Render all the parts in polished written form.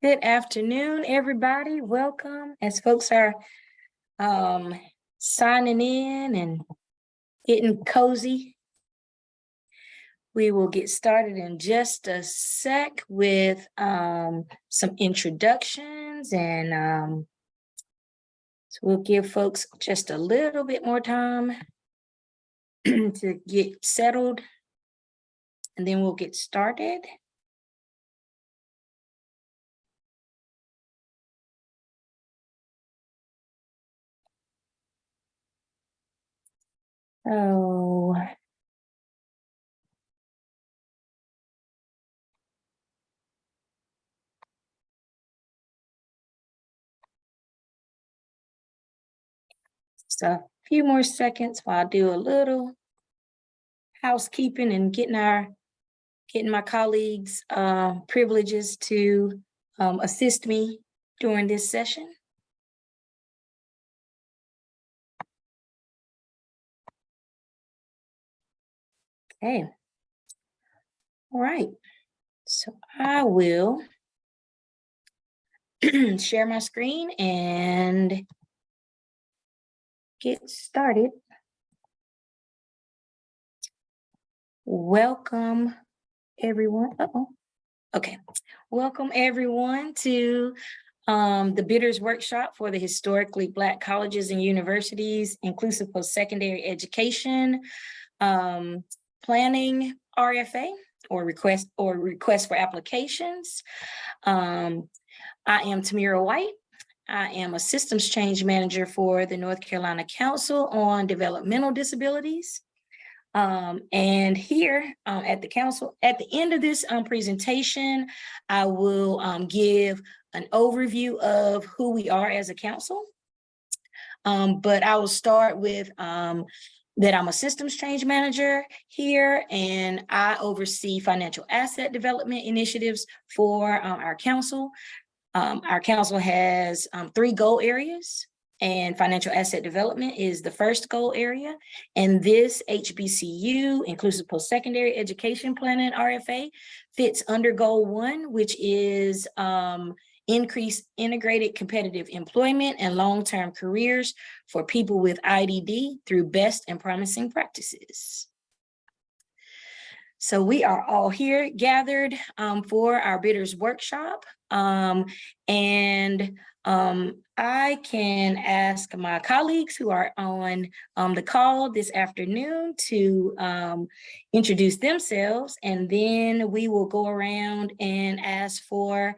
Good afternoon, everybody. Welcome. As folks are signing in and getting cozy, we will get started in just a sec with some introductions, and so we'll give folks just a little bit more time to get settled, and then we'll get started. Oh, just a few more seconds while I do a little housekeeping and getting my colleagues privileges to assist me during this session. Okay. All right. So I will share my screen and get started. Welcome, everyone. Okay. Welcome, everyone, to the Bidders Workshop for the Historically Black Colleges and Universities, Inclusive Post-Secondary Education, Planning RFA, or request for applications. I am Tamira White. I am a systems change manager for the North Carolina Council on Developmental Disabilities. And here at the council, at the end of this presentation, I will give an overview of who we are as a council. But I will start with that I'm a systems change manager here, and I oversee financial asset development initiatives for our council. Our council has 3 goal areas, and financial asset development is the first goal area. And this HBCU, Inclusive Post-Secondary Education Planning RFA, fits under goal 1, which is increase integrated competitive employment and long-term careers for people with IDD through best and promising practices. So we are all here gathered for our Bidders Workshop, and I can ask my colleagues who are on the call this afternoon to introduce themselves, and then we will go around and ask for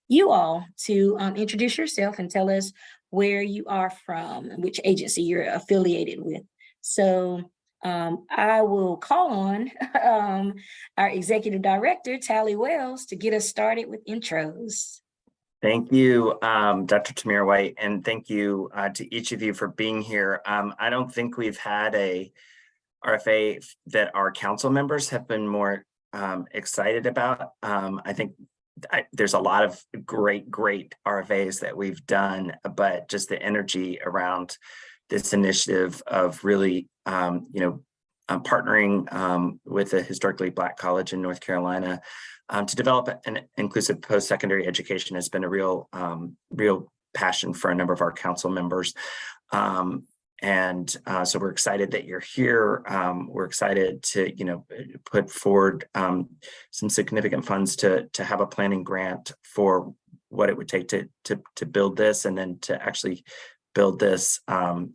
you all to introduce yourself and tell us where you are from and which agency you're affiliated with. So I will call on our Executive Director, Tally Wells, to get us started with intros. Thank you, Dr. Tamira White, and thank you to each of you for being here. I don't think we've had a RFA that our council members have been more excited about. I think there's a lot of great RFAs that we've done, but just the energy around this initiative of really, partnering with a historically Black college in North Carolina to develop an inclusive post-secondary education has been a real passion for a number of our council members. So we're excited that you're here. We're excited to, put forward some significant funds to have a planning grant for what it would take to build this, and then to actually build this. And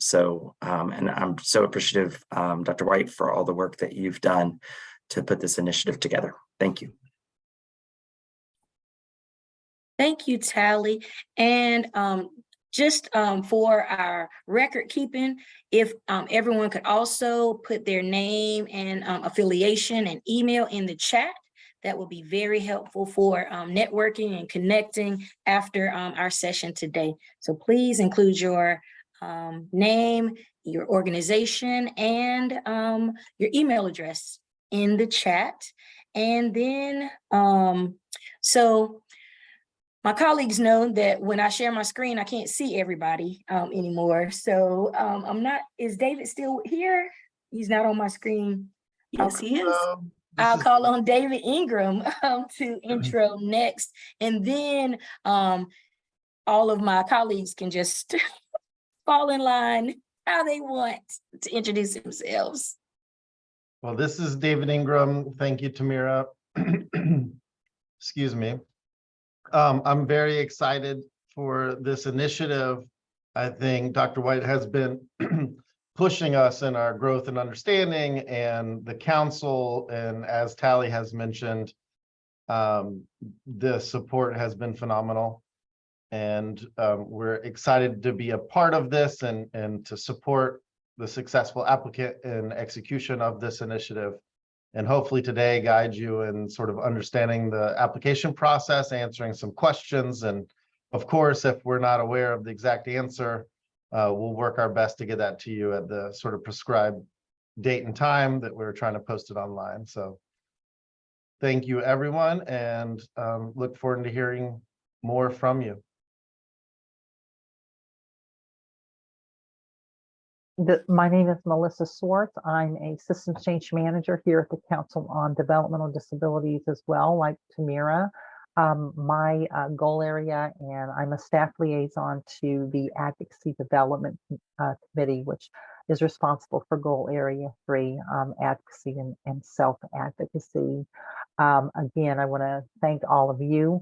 I'm so appreciative, Dr. White, for all the work that you've done to put this initiative together. Thank you. Thank you, Tally. And just for our record keeping, if everyone could also put their name and affiliation and email in the chat, that will be very helpful for networking and connecting after our session today. So please include your name, your organization, and your email address in the chat. And then, so my colleagues know that when I share my screen, I can't see everybody anymore. So is David still here? He's not on my screen. Yes, he is. I'll call on David Ingram to intro next, and then all of my colleagues can just fall in line how they want to introduce themselves. Well, this is David Ingram. Thank you, Tamira. Excuse me. I'm very excited for this initiative. I think Dr. White has been pushing us in our growth and understanding, and the council, and as Tally has mentioned, the support has been phenomenal. And we're excited to be a part of this and to support the successful applicant in execution of this initiative. And hopefully today guide you in sort of understanding the application process, answering some questions. And of course, if we're not aware of the exact answer, we'll work our best to get that to you at the sort of prescribed date and time that we're trying to post it online. So thank you, everyone, and look forward to hearing more from you. My name is Melissa Swartz. I'm a systems change manager here at the Council on Developmental Disabilities as well, like Tamira. My goal area, and I'm a staff liaison to the Advocacy Development Committee, which is responsible for goal area 3, advocacy and self-advocacy. Again, I want to thank all of you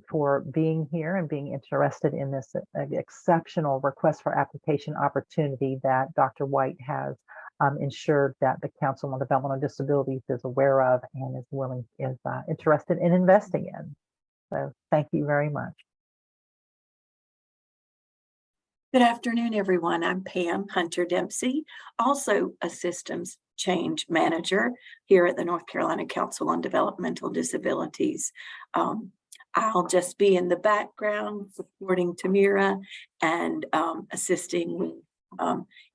for being here and being interested in this exceptional request for application opportunity that Dr. White has ensured that the Council on Developmental Disabilities is aware of and is interested in investing in. So thank you very much. Good afternoon, everyone. I'm Pam Hunter Dempsey, also a systems change manager here at the North Carolina Council on Developmental Disabilities. I'll just be in the background supporting Tamira and assisting with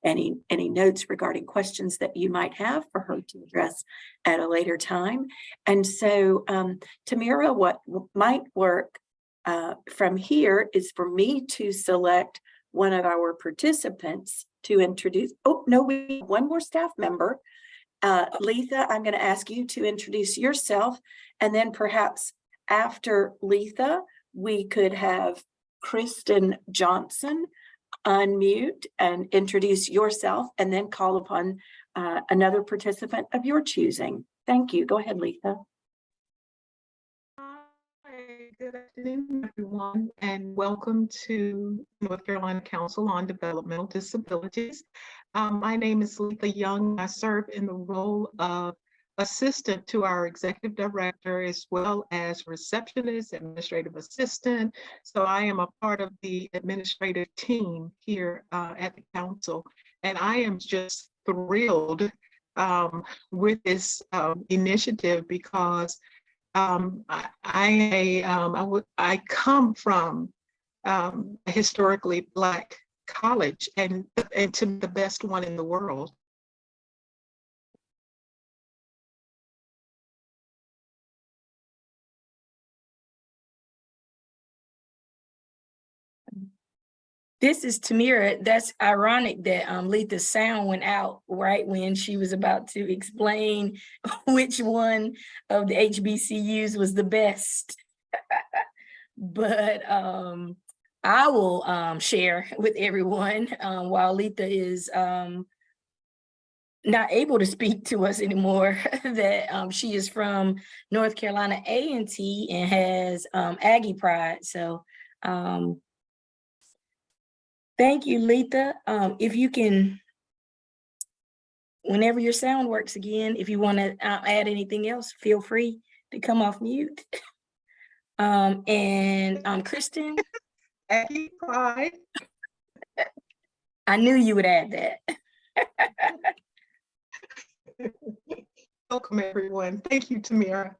any notes regarding questions that you might have for her to address at a later time. And so Tamira, what might work from here is for me to select one of our participants to introduce. Oh, no, we have one more staff member. Letha, I'm going to ask you to introduce yourself, and then perhaps after Letha, we could have Kristen Johnson unmute and introduce yourself, and then call upon another participant of your choosing. Thank you. Go ahead, Letha. Hi, good afternoon, everyone, and welcome to North Carolina Council on Developmental Disabilities. My name is Letha Young. I serve in the role of assistant to our executive director, as well as receptionist, administrative assistant. So I am a part of the administrative team here at the council, and I am just thrilled with this initiative because I come from a historically Black college, and to the best one in the world. This is Tamira. That's ironic that Letha's sound went out right when she was about to explain which one of the HBCUs was the best. But I will share with everyone while Letha is not able to speak to us anymore that she is from North Carolina A&T and has Aggie pride. So thank you, Letha. If you can, whenever your sound works again, if you want to add anything else, feel free to come off mute. And Kristen. Aggie pride. I knew you would add that. Welcome, everyone. Thank you, Tamira.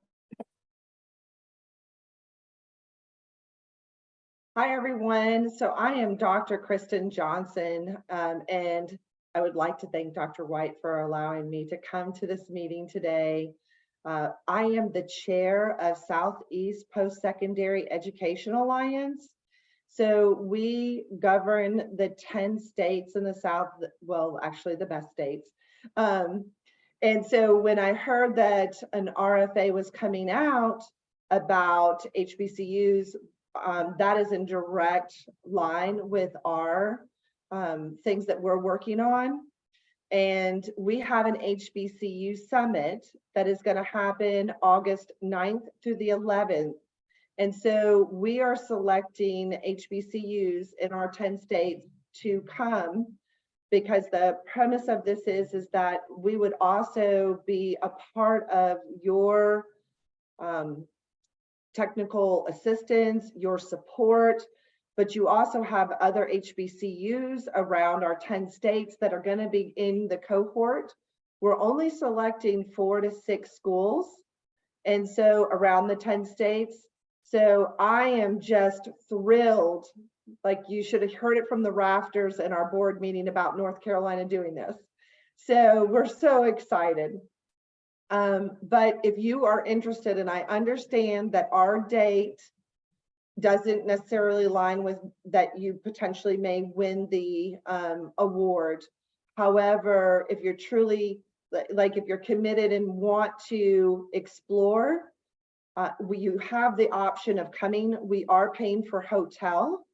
Hi, everyone. So I am Dr. Kristen Johnson, and I would like to thank Dr. White for allowing me to come to this meeting today. I am the chair of Southeast Post-Secondary Education Alliance. So we govern the 10 states in the South, well, actually the best states. And so when I heard that an RFA was coming out about HBCUs, that is in direct line with our things that we're working on. And we have an HBCU summit that is going to happen August 9th through the 11th. And so we are selecting HBCUs in our 10 states to come, because the premise of this is that we would also be a part of your technical assistance, your support, but you also have other HBCUs around our 10 states that are going to be in the cohort. We're only selecting 4 to 6 schools, and so around the 10 states. So I am just thrilled. Like, you should have heard it from the rafters in our board meeting about North Carolina doing this. So we're so excited. But if you are interested, and I understand that our date doesn't necessarily align with that you potentially may win the award. However, if you're truly, like, if you're committed and want to explore, you have the option of coming. We are paying for hotel.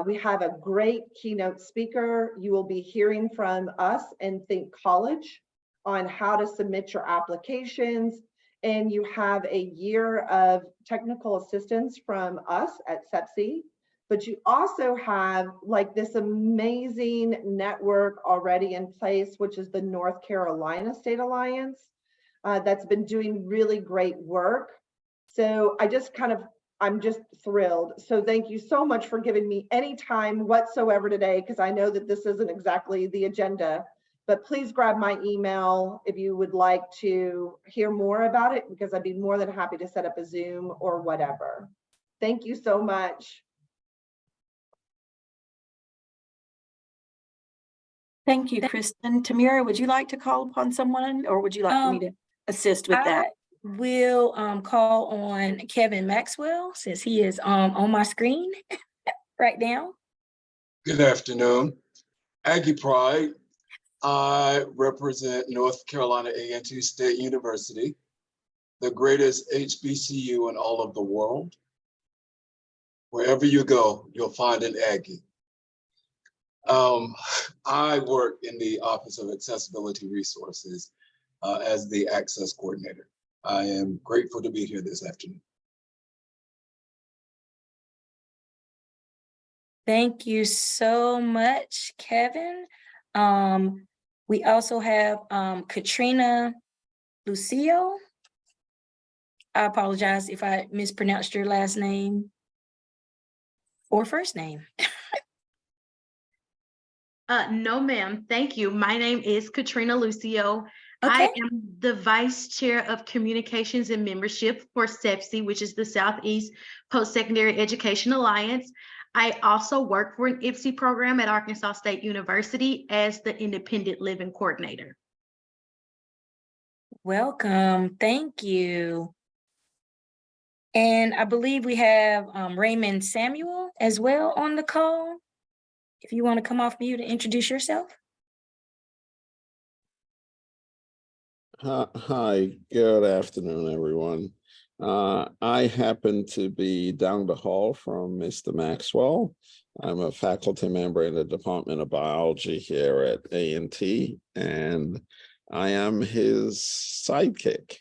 We have a great keynote speaker. You will be hearing from us and Think College on how to submit your applications. And you have a year of technical assistance from us at CEPSI. But you also have like this amazing network already in place, which is the North Carolina State Alliance, that's been doing really great work. So I'm just thrilled. So thank you so much for giving me any time whatsoever today, because I know that this isn't exactly the agenda, but please grab my email if you would like to hear more about it, because I'd be more than happy to set up a Zoom or whatever. Thank you so much. Thank you, Kristen. Tamira, would you like to call upon someone, or would you like me to assist with that? Will call on Kevin Maxwell, since he is on my screen right now. Good afternoon. Aggie Pride. I represent North Carolina A&T State University, the greatest HBCU in all of the world. Wherever you go, you'll find an Aggie. I work in the Office of Accessibility Resources as the Access Coordinator. I am grateful to be here this afternoon. Thank you so much, Kevin. We also have Katrina Lucio. I apologize if I mispronounced your last name or first name. No, ma'am. Thank you. My name is Katrina Lucio. Okay. I am the Vice Chair of Communications and Membership for CEPSI, which is the Southeast Post-Secondary Education Alliance. I also work for an IPSE program at Arkansas State University as the Independent Living Coordinator. Welcome. Thank you. And I believe we have Raymond Samuel as well on the call. If you want to come off mute and introduce yourself. Hi, good afternoon, everyone. I happen to be down the hall from Mr. Maxwell. I'm a faculty member in the Department of Biology here at A&T, and I am his sidekick.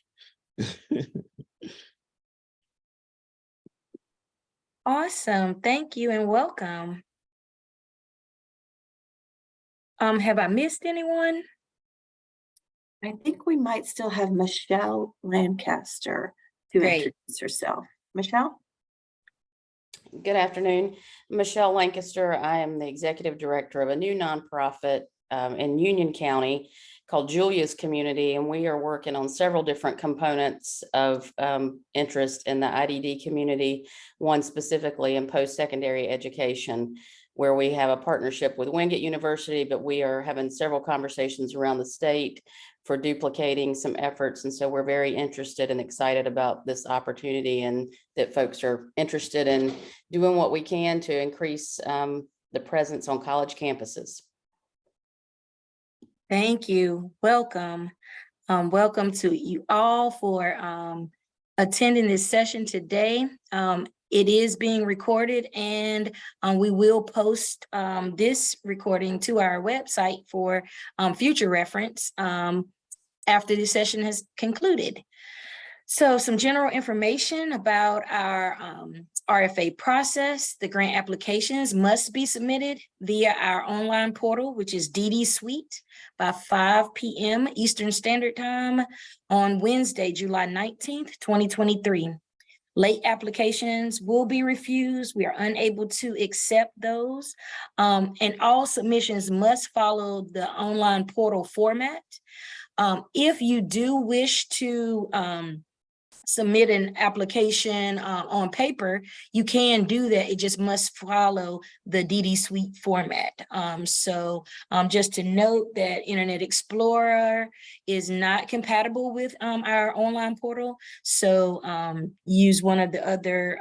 Awesome. Thank you and welcome. Have I missed anyone? I think we might still have Michelle Lancaster to Great. introduce herself. Michelle? Good afternoon. Michelle Lancaster. I am the executive director of a new nonprofit in Union County called Julia's Community, and we are working on several different components of interest in the IDD community, one specifically in post-secondary education, where we have a partnership with Wingate University, but we are having several conversations around the state for duplicating some efforts. And so we're very interested and excited about this opportunity, and that folks are interested in doing what we can to increase the presence on college campuses. Thank you. Welcome. Welcome to you all for attending this session today. It is being recorded, and we will post this recording to our website for future reference after this session has concluded. So some general information about our RFA process. The grant applications must be submitted via our online portal, which is DD Suite, by 5 p.m. Eastern Standard Time on Wednesday, July 19th, 2023. Late applications will be refused. We are unable to accept those. And all submissions must follow the online portal format. If you do wish to submit an application on paper, you can do that. It just must follow the DD Suite format. Just to note that Internet Explorer is not compatible with our online portal. So use one of the other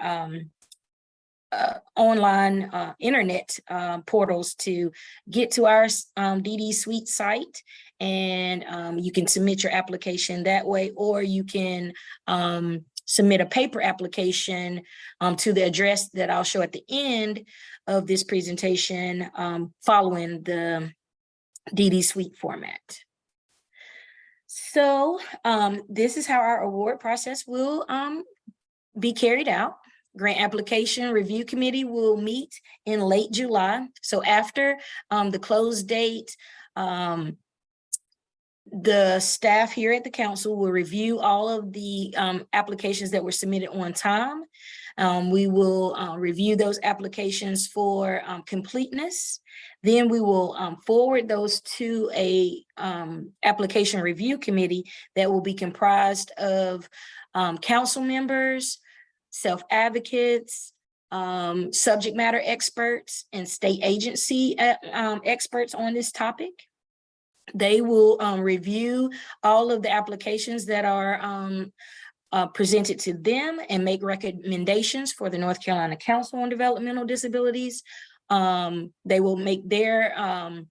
online internet portals to get to our DD Suite site, and you can submit your application that way, or you can submit a paper application to the address that I'll show at the end of this presentation following the DD Suite format. So this is how our award process will be carried out. Grant application review committee will meet in late July. So after the close date, the staff here at the council will review all of the applications that were submitted on time. We will review those applications for completeness. Then we will forward those to a application review committee that will be comprised of council members, self-advocates, subject matter experts, and state agency experts on this topic. They will review all of the applications that are presented to them and make recommendations for the North Carolina Council on Developmental Disabilities. They will make their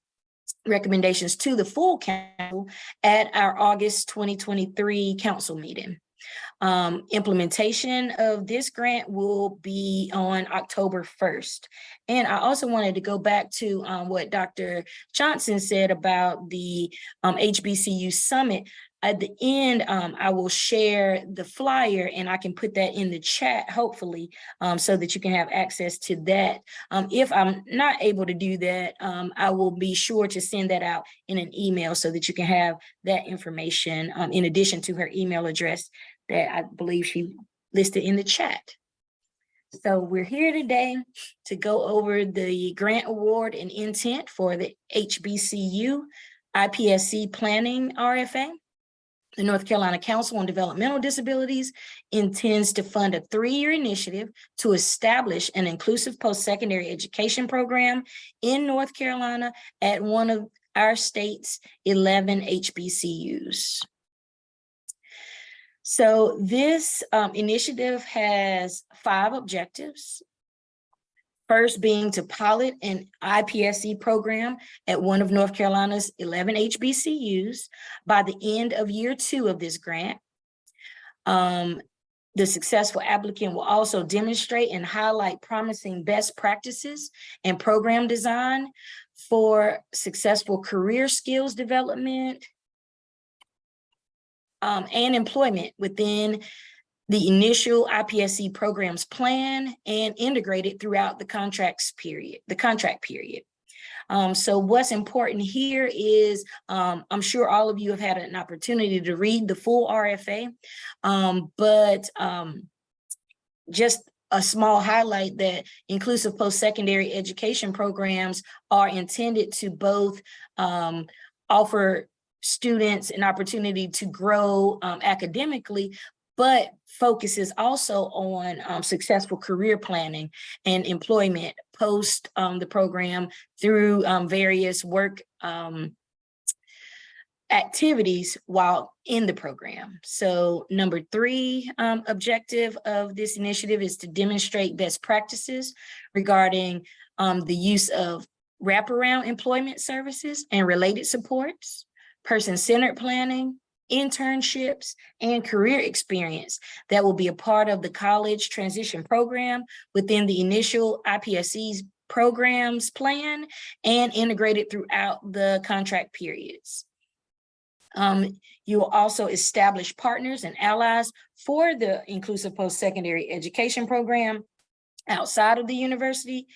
recommendations to the full council at our August 2023 council meeting. Implementation of this grant will be on October 1st. And I also wanted to go back to what Dr. Johnson said about the HBCU Summit. At the end, I will share the flyer, and I can put that in the chat, hopefully, so that you can have access to that. If I'm not able to do that, I will be sure to send that out in an email so that you can have that information in addition to her email address that I believe she listed in the chat. So we're here today to go over the grant award and intent for the HBCU IPSE Planning RFA. The North Carolina Council on Developmental Disabilities intends to fund a 3-year initiative to establish an inclusive post-secondary education program in North Carolina at one of our state's 11 HBCUs. So this initiative has 5 objectives. First being to pilot an IPSE program at one of North Carolina's 11 HBCUs by the end of year 2 of this grant. The successful applicant will also demonstrate and highlight promising best practices and program design for successful career skills development and employment within the initial IPSE program's plan and integrated throughout the contract period. So what's important here is, I'm sure all of you have had an opportunity to read the full RFA, but just a small highlight that inclusive post-secondary education programs are intended to both offer students an opportunity to grow academically, but focuses also on successful career planning and employment post the program through various work activities while in the program. So number 3 objective of this initiative is to demonstrate best practices regarding the use of wraparound employment services and related supports, person-centered planning, internships, and career experience that will be a part of the college transition program within the initial IPSE's programs plan and integrated throughout the contract periods. You will also establish partners and allies for the inclusive post-secondary education program outside of the university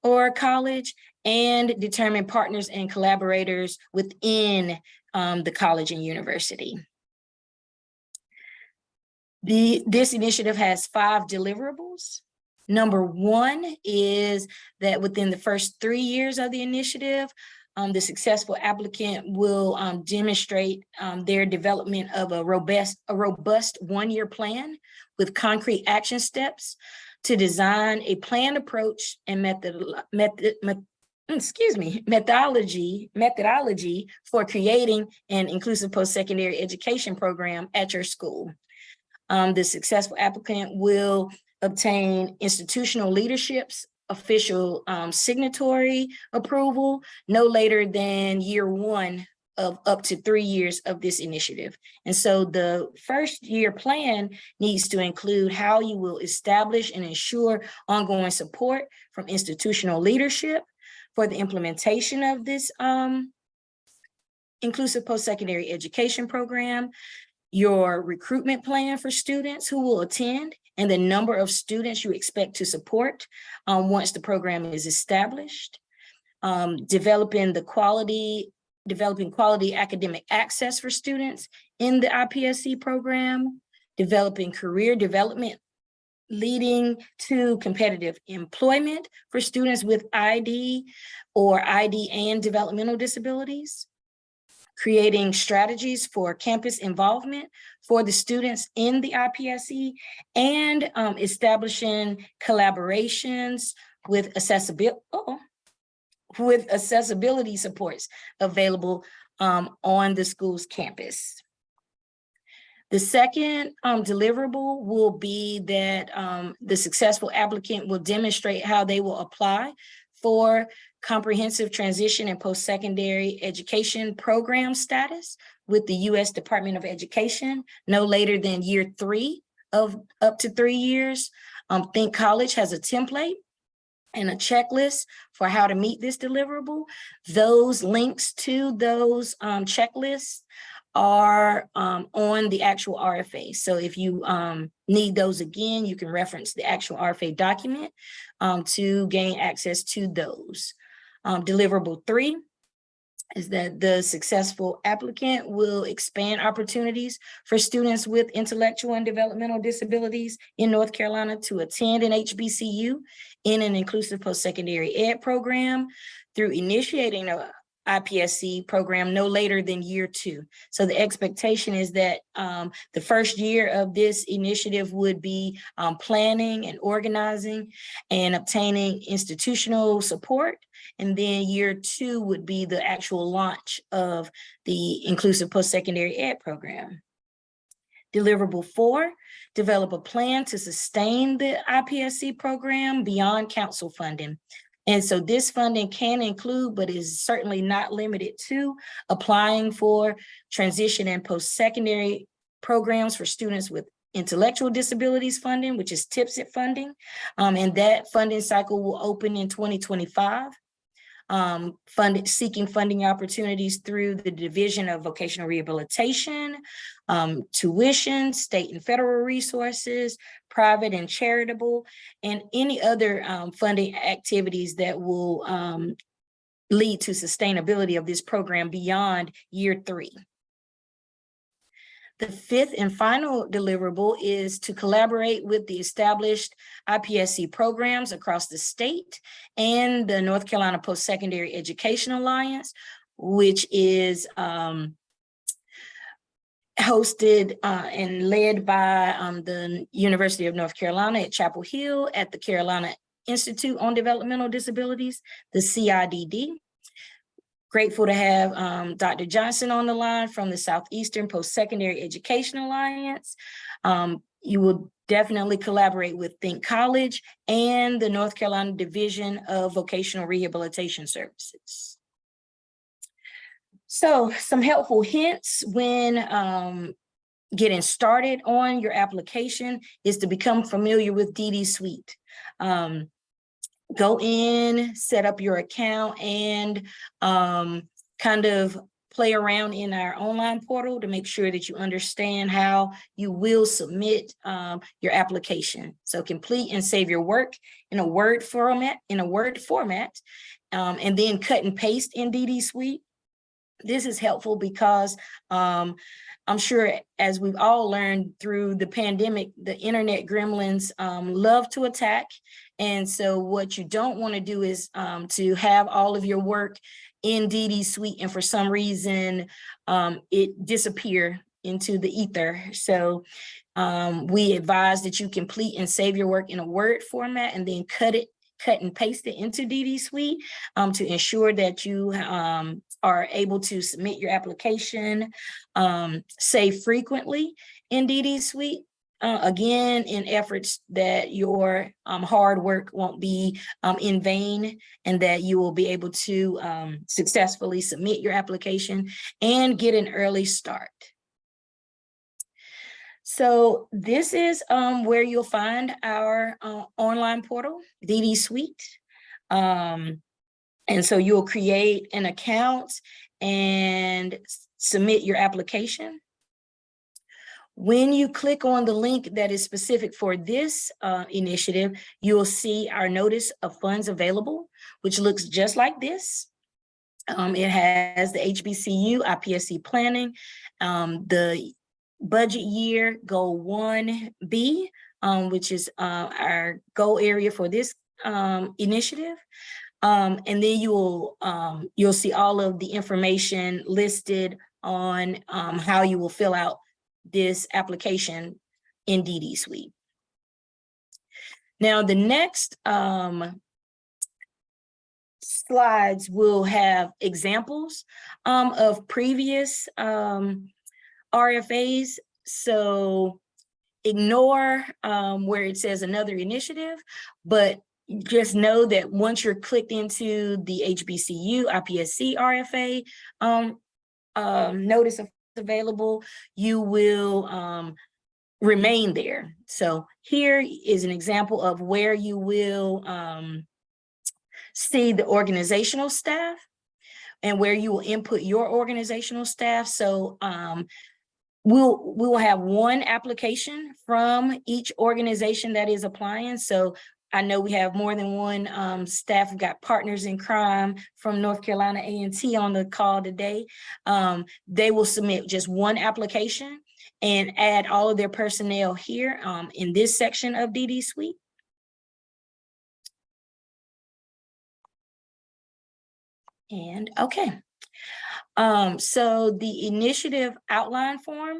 or college, and determine partners and collaborators within the college and university. This initiative has 5 deliverables. Number 1 is that within the first 3 years of the initiative, the successful applicant will demonstrate their development of a robust 1-year plan with concrete action steps to design a planned approach and methodology for creating an inclusive post-secondary education program at your school. The successful applicant will obtain institutional leadership's official signatory approval no later than year 1 of up to 3 years of this initiative. And so the first year plan needs to include how you will establish and ensure ongoing support from institutional leadership for the implementation of this inclusive post-secondary education program, your recruitment plan for students who will attend, and the number of students you expect to support once the program is established, developing quality academic access for students in the IPSE program, developing career development leading to competitive employment for students with ID or ID and developmental disabilities, creating strategies for campus involvement for the students in the IPSE, and establishing collaborations with accessibility supports available on the school's campus. The second deliverable will be that the successful applicant will demonstrate how they will apply for comprehensive transition and post-secondary education program status with the U.S. Department of Education no later than year 3 of up to 3 years. Think College has a template and a checklist for how to meet this deliverable. Those links to those checklists are on the actual RFA. So if you need those again, you can reference the actual RFA document to gain access to those. Deliverable 3 is that the successful applicant will expand opportunities for students with intellectual and developmental disabilities in North Carolina to attend an HBCU in an inclusive post-secondary ed program through initiating a IPSE program no later than year 2. So the expectation is that the first year of this initiative would be planning and organizing and obtaining institutional support. And then year 2 would be the actual launch of the inclusive post-secondary ed program. Deliverable 4, develop a plan to sustain the IPSE program beyond council funding. And so this funding can include, but is certainly not limited to, applying for transition and post-secondary programs for students with intellectual disabilities funding, which is TIPSIT funding. And that funding cycle will open in 2025. Seeking funding opportunities through the Division of Vocational Rehabilitation, tuition, state and federal resources, private and charitable, and any other funding activities that will lead to sustainability of this program beyond year 3. The 5th and final deliverable is to collaborate with the established IPSE programs across the state and the North Carolina Post-Secondary Education Alliance, which is hosted and led by the University of North Carolina at Chapel Hill at the Carolina Institute on Developmental Disabilities, the CIDD. Grateful to have Dr. Johnson on the line from the Southeastern Post-Secondary Education Alliance. You will definitely collaborate with Think College and the North Carolina Division of Vocational Rehabilitation Services. So some helpful hints when getting started on your application is to become familiar with DD Suite. Go in, set up your account, and kind of play around in our online portal to make sure that you understand how you will submit your application. So complete and save your work in a Word format, and then cut and paste in DD Suite. This is helpful because I'm sure, as we've all learned through the pandemic, the internet gremlins love to attack. And so what you don't want to do is to have all of your work in DD Suite and for some reason it disappear into the ether. So we advise that you complete and save your work in a Word format and then cut and paste it into DD Suite to ensure that you are able to submit your application, save frequently in DD Suite. Again, in efforts that your hard work won't be in vain, and that you will be able to successfully submit your application and get an early start. So this is where you'll find our online portal, DD Suite. And so you'll create an account and submit your application. When you click on the link that is specific for this initiative, you'll see our notice of funds available, which looks just like this. It has the HBCU, IPSE planning, the budget year goal 1B, which is our goal area for this initiative. And then you'll see all of the information listed on how you will fill out this application in DD Suite. Now, the next slides will have examples of previous RFAs. So ignore where it says another initiative, but just know that once you're clicked into the HBCU IPSE RFA notice of available, you will remain there. So here is an example of where you will see the organizational staff and where you will input your organizational staff. So we will have one application from each organization that is applying. So I know we have more than one staff. We've got partners in crime from North Carolina A&T on the call today. They will submit just one application and add all of their personnel here in this section of DD Suite. And okay, so the initiative outline form.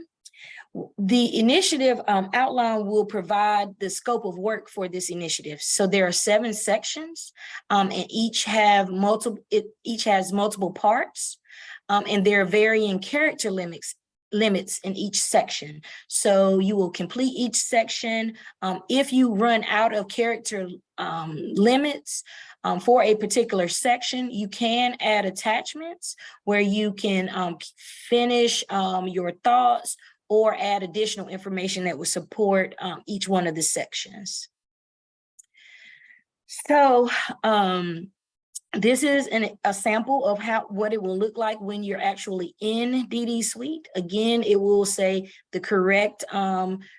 The initiative outline will provide the scope of work for this initiative. So there are 7 sections, and each has multiple parts, and there are varying character limits in each section. So you will complete each section. If you run out of character limits for a particular section, you can add attachments where you can finish your thoughts or add additional information that will support each one of the sections. So this is a sample of what it will look like when you're actually in DD Suite. Again, it will say the correct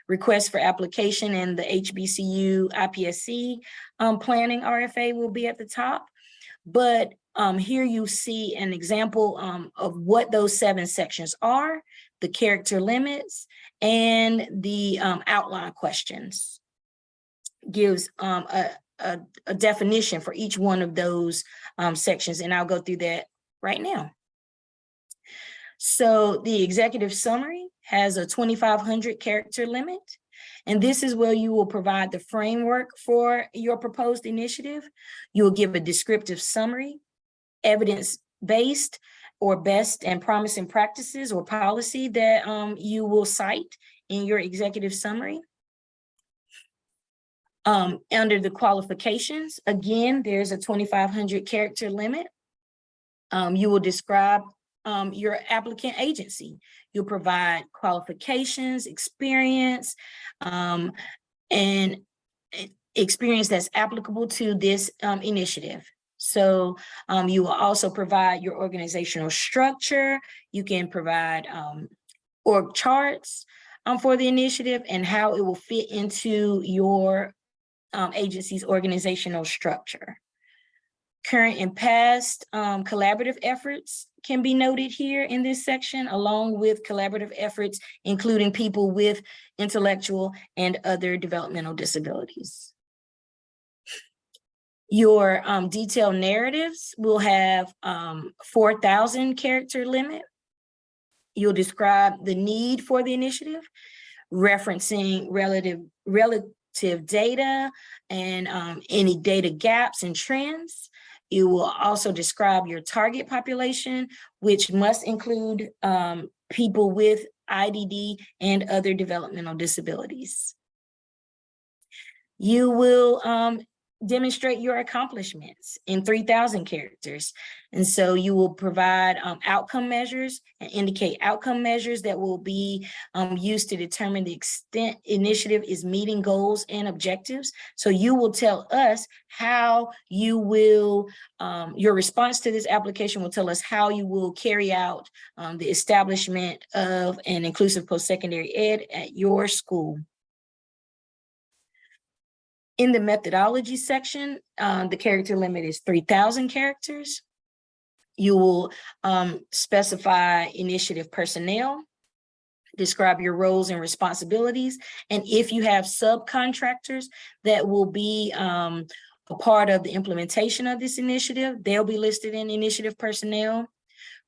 request for application, and the HBCU IPSE planning RFA will be at the top. But here you see an example of what those 7 sections are, the character limits, and the outline questions. Gives a definition for each one of those sections, and I'll go through that right now. So the executive summary has a 2,500 character limit, and this is where you will provide the framework for your proposed initiative. You will give a descriptive summary, evidence-based or best and promising practices or policy that you will cite in your executive summary. Under the qualifications, again, there's a 2,500 character limit. You will describe your applicant agency. You'll provide qualifications, experience, and experience that's applicable to this initiative. So you will also provide your organizational structure. You can provide org charts for the initiative and how it will fit into your agency's organizational structure. Current and past collaborative efforts can be noted here in this section, along with collaborative efforts, including people with intellectual and other developmental disabilities. Your detailed narratives will have 4,000 character limit. You'll describe the need for the initiative, referencing relative data and any data gaps and trends. You will also describe your target population, which must include people with IDD and other developmental disabilities. You will demonstrate your accomplishments in 3,000 characters. And so you will provide outcome measures and indicate outcome measures that will be used to determine the extent initiative is meeting goals and objectives. So you will tell us how you will, your response to this application will tell us how you will carry out the establishment of an inclusive post-secondary ed at your school. In the methodology section, the character limit is 3,000 characters. You will specify initiative personnel, describe your roles and responsibilities, and if you have subcontractors that will be a part of the implementation of this initiative, they'll be listed in initiative personnel.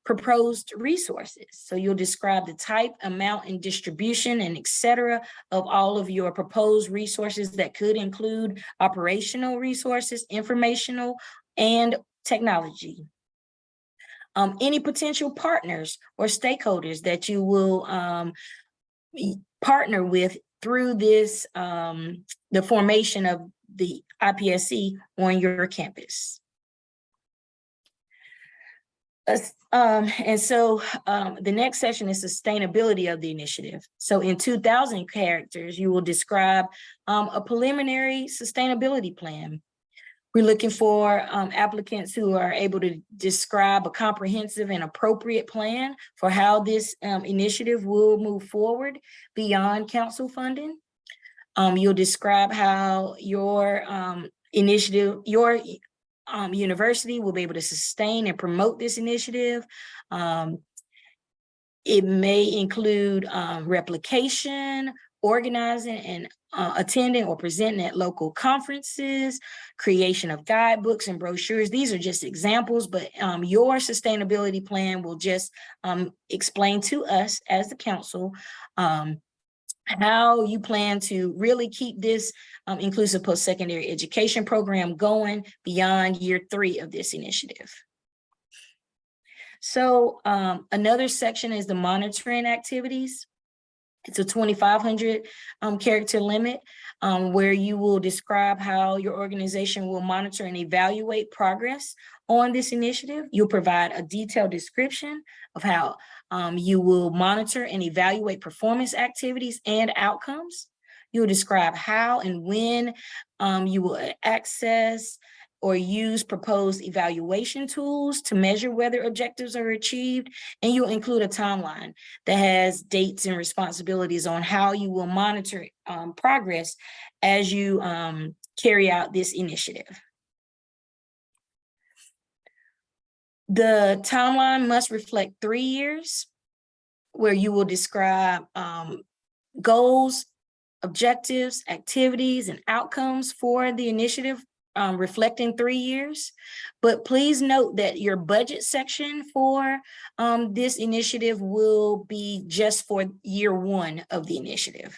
Proposed resources. So you'll describe the type, amount, and distribution, and et cetera, of all of your proposed resources that could include operational resources, informational, and technology. Any potential partners or stakeholders that you will partner with through this, the formation of the IPSE on your campus. And so the next section is sustainability of the initiative. So in 2,000 characters, you will describe a preliminary sustainability plan. We're looking for applicants who are able to describe a comprehensive and appropriate plan for how this initiative will move forward beyond council funding. You'll describe how your initiative, your university will be able to sustain and promote this initiative. It may include replication, organizing and attending or presenting at local conferences, creation of guidebooks and brochures. These are just examples, but your sustainability plan will just explain to us as the council how you plan to really keep this inclusive post-secondary education program going beyond year 3 of this initiative. So another section is the monitoring activities. It's a 2,500 character limit where you will describe how your organization will monitor and evaluate progress on this initiative. You'll provide a detailed description of how you will monitor and evaluate performance activities and outcomes. You'll describe how and when you will access or use proposed evaluation tools to measure whether objectives are achieved, and you'll include a timeline that has dates and responsibilities on how you will monitor progress as you carry out this initiative. The timeline must reflect 3 years, where you will describe goals, objectives, activities, and outcomes for the initiative reflecting 3 years. But please note that your budget section for this initiative will be just for year 1 of the initiative.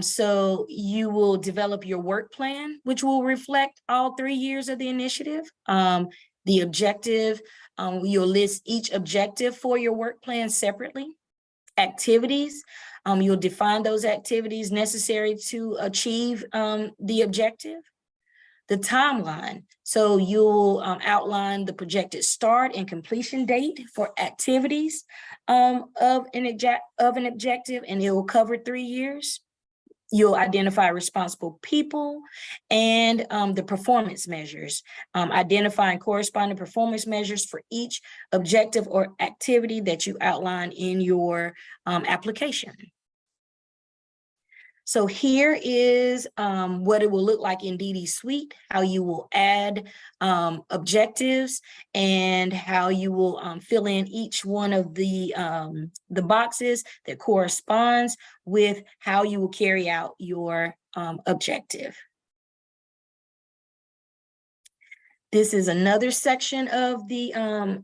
So you will develop your work plan, which will reflect all 3 years of the initiative. The objective, you'll list each objective for your work plan separately. Activities, you'll define those activities necessary to achieve the objective. the timeline. So you'll outline the projected start and completion date for activities of an objective, and it will cover 3 years. You'll identify responsible people and the performance measures, identifying corresponding performance measures for each objective or activity that you outline in your application. So here is what it will look like in DD Suite, how you will add objectives and how you will fill in each one of the boxes that corresponds with how you will carry out your objective. This is another section of the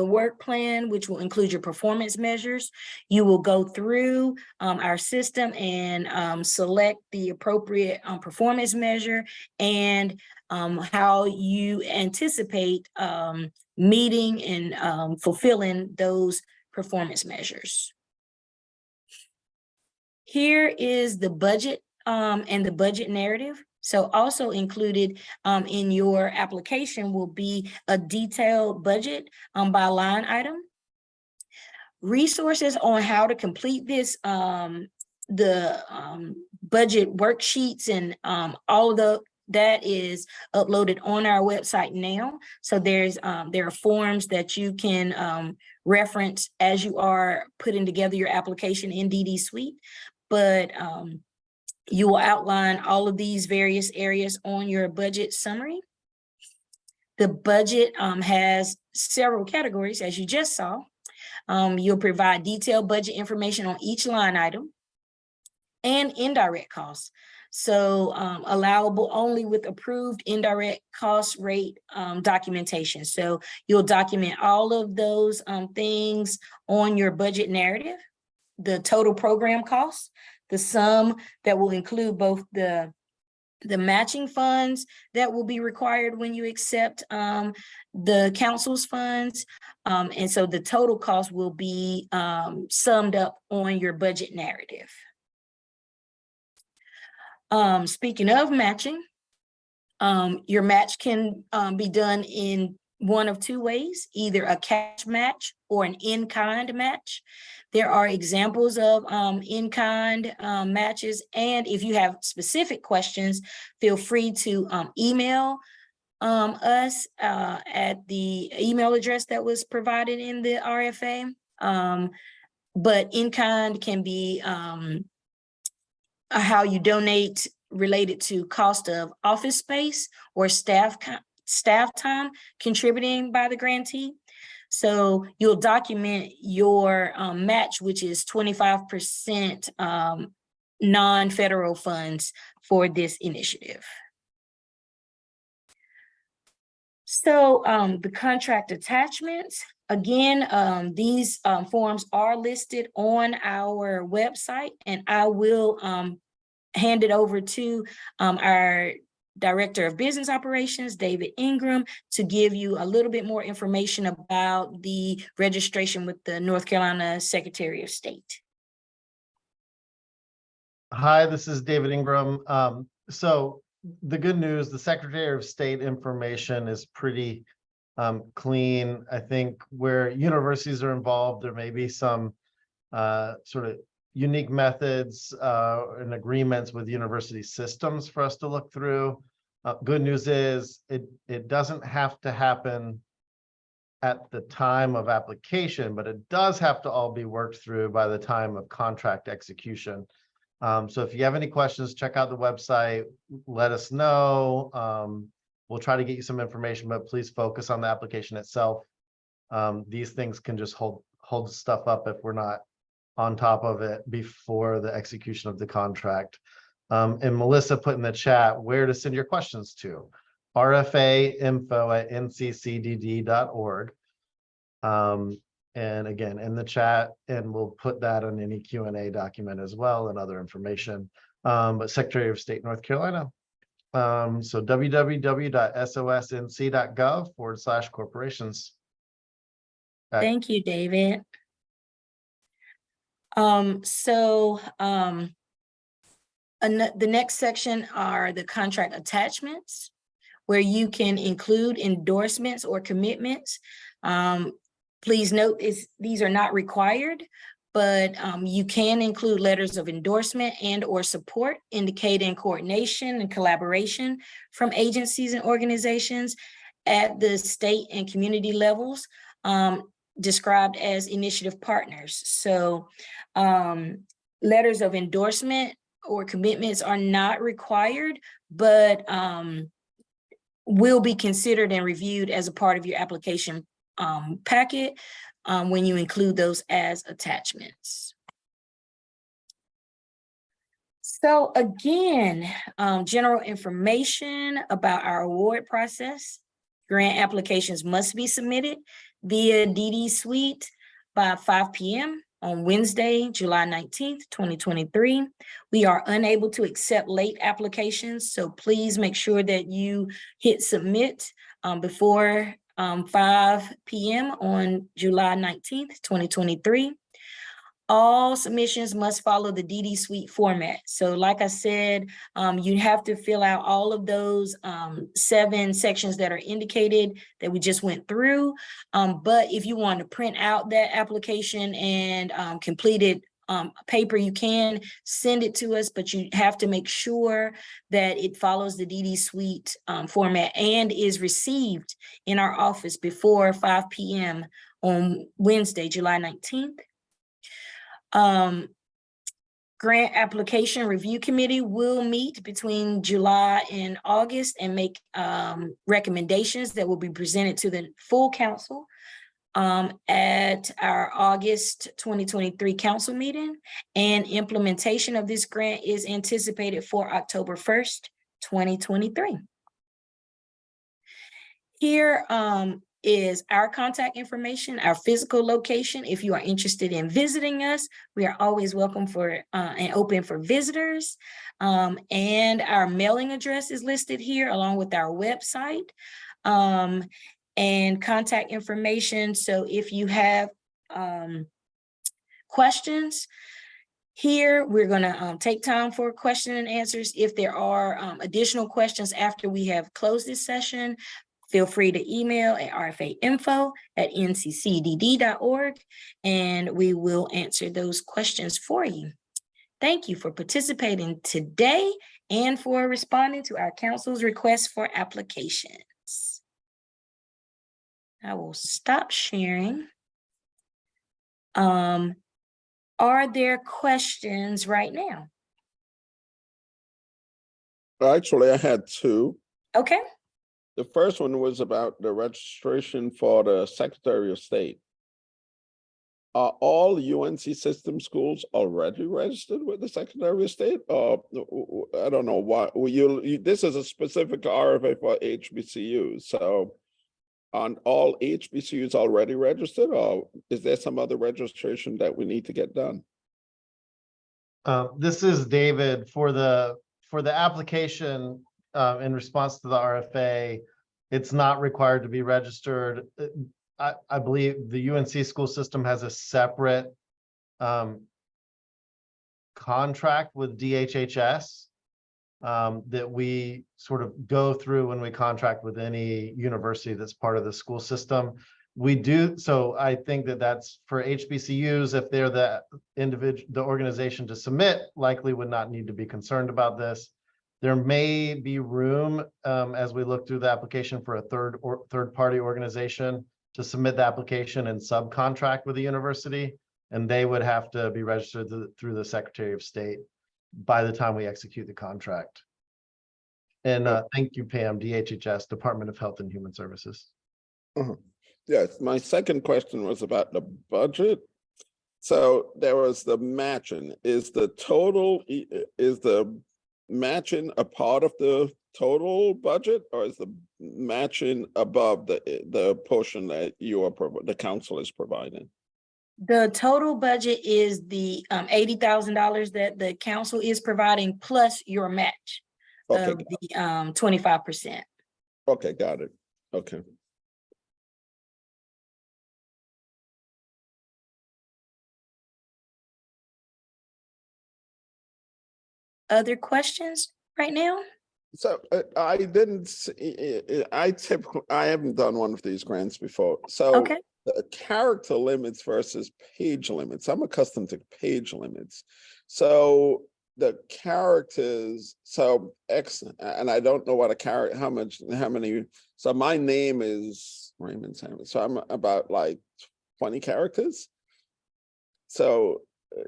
work plan, which will include your performance measures. You will go through our system and select the appropriate performance measure and how you anticipate meeting and fulfilling those performance measures. Here is the budget and the budget narrative. So also included in your application will be a detailed budget by line item. Resources on how to complete this, the budget worksheets and all of that is uploaded on our website now. So there are forms that you can reference as you are putting together your application in DD Suite. But you will outline all of these various areas on your budget summary. The budget has several categories, as you just saw. You'll provide detailed budget information on each line item and indirect costs. So allowable only with approved indirect cost rate documentation. So you'll document all of those things on your budget narrative, the total program costs, the sum that will include both the matching funds that will be required when you accept the council's funds. And so the total cost will be summed up on your budget narrative. Speaking of matching, your match can be done in one of two ways, either a cash match or an in-kind match. There are examples of in-kind matches, and if you have specific questions, feel free to email us at the email address that was provided in the RFA. But in-kind can be how you donate related to cost of office space or staff time contributing by the grantee. So you'll document your match, which is 25% non-federal funds for this initiative. So the contract attachments, again, these forms are listed on our website, and I will hand it over to our Director of Business Operations, David Ingram, to give you a little bit more information about the registration with the North Carolina Secretary of State. Hi, this is David Ingram. So the good news, the Secretary of State information is pretty clean. I think where universities are involved, there may be some sort of unique methods and agreements with university systems for us to look through. Good news is it doesn't have to happen at the time of application, but it does have to all be worked through by the time of contract execution. So if you have any questions, check out the website, let us know. We'll try to get you some information, but please focus on the application itself. These things can just hold stuff up if we're not on top of it before the execution of the contract. And Melissa put in the chat where to send your questions to, rfainfo@nccdd.org. And again, in the chat, and we'll put that on any Q&A document as well and other information. But Secretary of State, North Carolina. So www.sosnc.gov/corporations. Thank you, David. The next section are the contract attachments, where you can include endorsements or commitments. Please note these are not required, but you can include letters of endorsement and or support indicating coordination and collaboration from agencies and organizations at the state and community levels, described as initiative partners. So letters of endorsement or commitments are not required, but will be considered and reviewed as a part of your application packet when you include those as attachments. So again, general information about our award process. Grant applications must be submitted via DD Suite by 5 p.m. on Wednesday, July 19th, 2023. We are unable to accept late applications, so please make sure that you hit submit before 5 p.m. on July 19th, 2023. All submissions must follow the DD Suite format. So like I said, you have to fill out all of those 7 sections that are indicated that we just went through. But if you want to print out that application and complete it paper, you can send it to us, but you have to make sure that it follows the DD Suite format and is received in our office before 5 p.m. on Wednesday, July 19th. Grant application review committee will meet between July and August and make recommendations that will be presented to the full council at our August 2023 council meeting, and implementation of this grant is anticipated for October 1st, 2023. Here is our contact information, our physical location. If you are interested in visiting us, we are always welcome for and open for visitors. And our mailing address is listed here along with our website and contact information. So if you have questions, here, we're going to take time for question and answers. If there are additional questions after we have closed this session, feel free to email at rfainfo@nccdd.org, and we will answer those questions for you. Thank you for participating today and for responding to our council's request for applications. I will stop sharing. Are there questions right now? Actually, I had 2. Okay. The first one was about the registration for the Secretary of State. Are all UNC system schools already registered with the Secretary of State? Or I don't know why. This is a specific RFA for HBCUs. So are all HBCUs already registered, or is there some other registration that we need to get done? This is David. For the application in response to the RFA, it's not required to be registered. I believe the UNC school system has a separate contract with DHHS that we sort of go through when we contract with any university that's part of the school system. We do, so I think that that's for HBCUs. If they're the organization to submit, likely would not need to be concerned about this. There may be room as we look through the application for a third-party organization to submit the application and subcontract with the university, and they would have to be registered through the Secretary of State by the time we execute the contract. And thank you, Pam, DHHS, Department of Health and Human Services. Yes, my second question was about the budget. So there was the matching. Is the matching a part of the total budget, or is the matching above the portion that the council is providing? The total budget is the $80,000 that the council is providing plus your match of the 25%. Okay, got it. Okay. other questions right now? So I didn't, I haven't done one of these grants before. So Okay. the character limits versus page limits. I'm accustomed to page limits. So the characters, so X, and I don't know what a character, how many, so my name is Raymond Samuel. So I'm about like 20 characters. So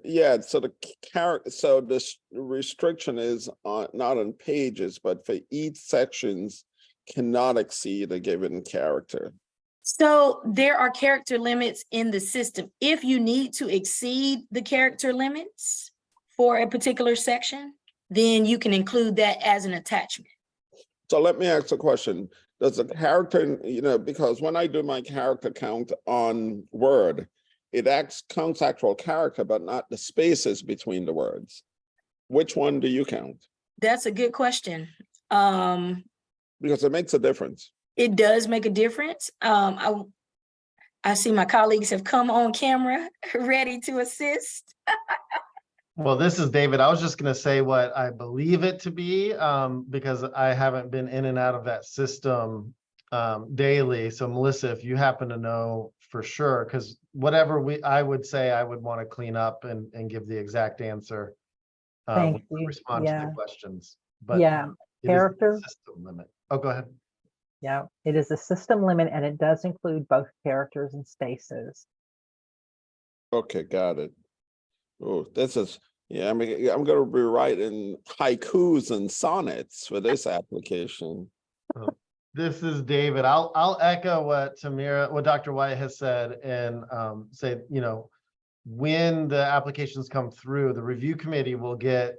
yeah, so the character, so the restriction is on, not on pages, but for each sections cannot exceed a given character. So there are character limits in the system. If you need to exceed the character limits for a particular section, then you can include that as an attachment. So let me ask a question. Does the character, because when I do my character count on Word, it counts actual character, but not the spaces between the words. Which one do you count? That's a good question. Because it makes a difference. It does make a difference. I see my colleagues have come on camera ready to assist. Well, this is David. I was just going to say what I believe it to be, because I haven't been in and out of that system daily. So Melissa, if you happen to know for sure, because whatever I would say, I would want to clean up and give the exact answer. Thank when we you. respond to Yeah. the questions. But Yeah, it is a character. system limit. Oh, go ahead. Yeah, it is a system limit and it does include both characters and spaces. Okay, got it. Oh, this is, yeah, I'm going to be writing haikus and sonnets for this application. This is David. I'll echo what Dr. White has said and say, when the applications come through, the review committee will get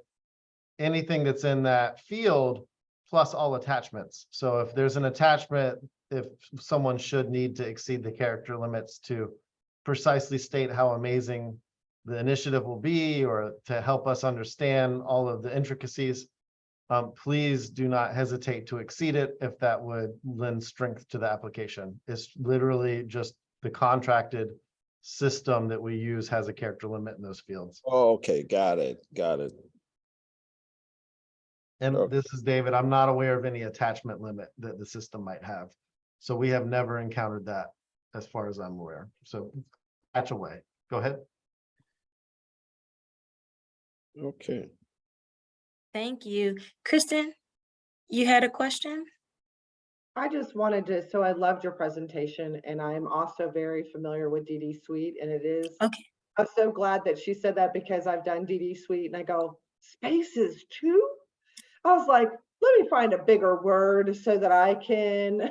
anything that's in that field plus all attachments. So if there's an attachment, if someone should need to exceed the character limits to precisely state how amazing the initiative will be or to help us understand all of the intricacies, please do not hesitate to exceed it if that would lend strength to the application. It's literally just the contracted system that we use has a character limit in those fields. Oh, okay, got it. And Okay. this is David. I'm not aware of any attachment limit that the system might have. So we have never encountered that as far as I'm aware. So attach away. Go ahead. Okay. Thank you. Kristen, you had a question? I just wanted to, so I loved your presentation and I'm also very familiar with DD Suite and it is, Okay. I'm so glad that she said that because I've done DD Suite and I go, spaces too? I was like, let me find a bigger word so that I can.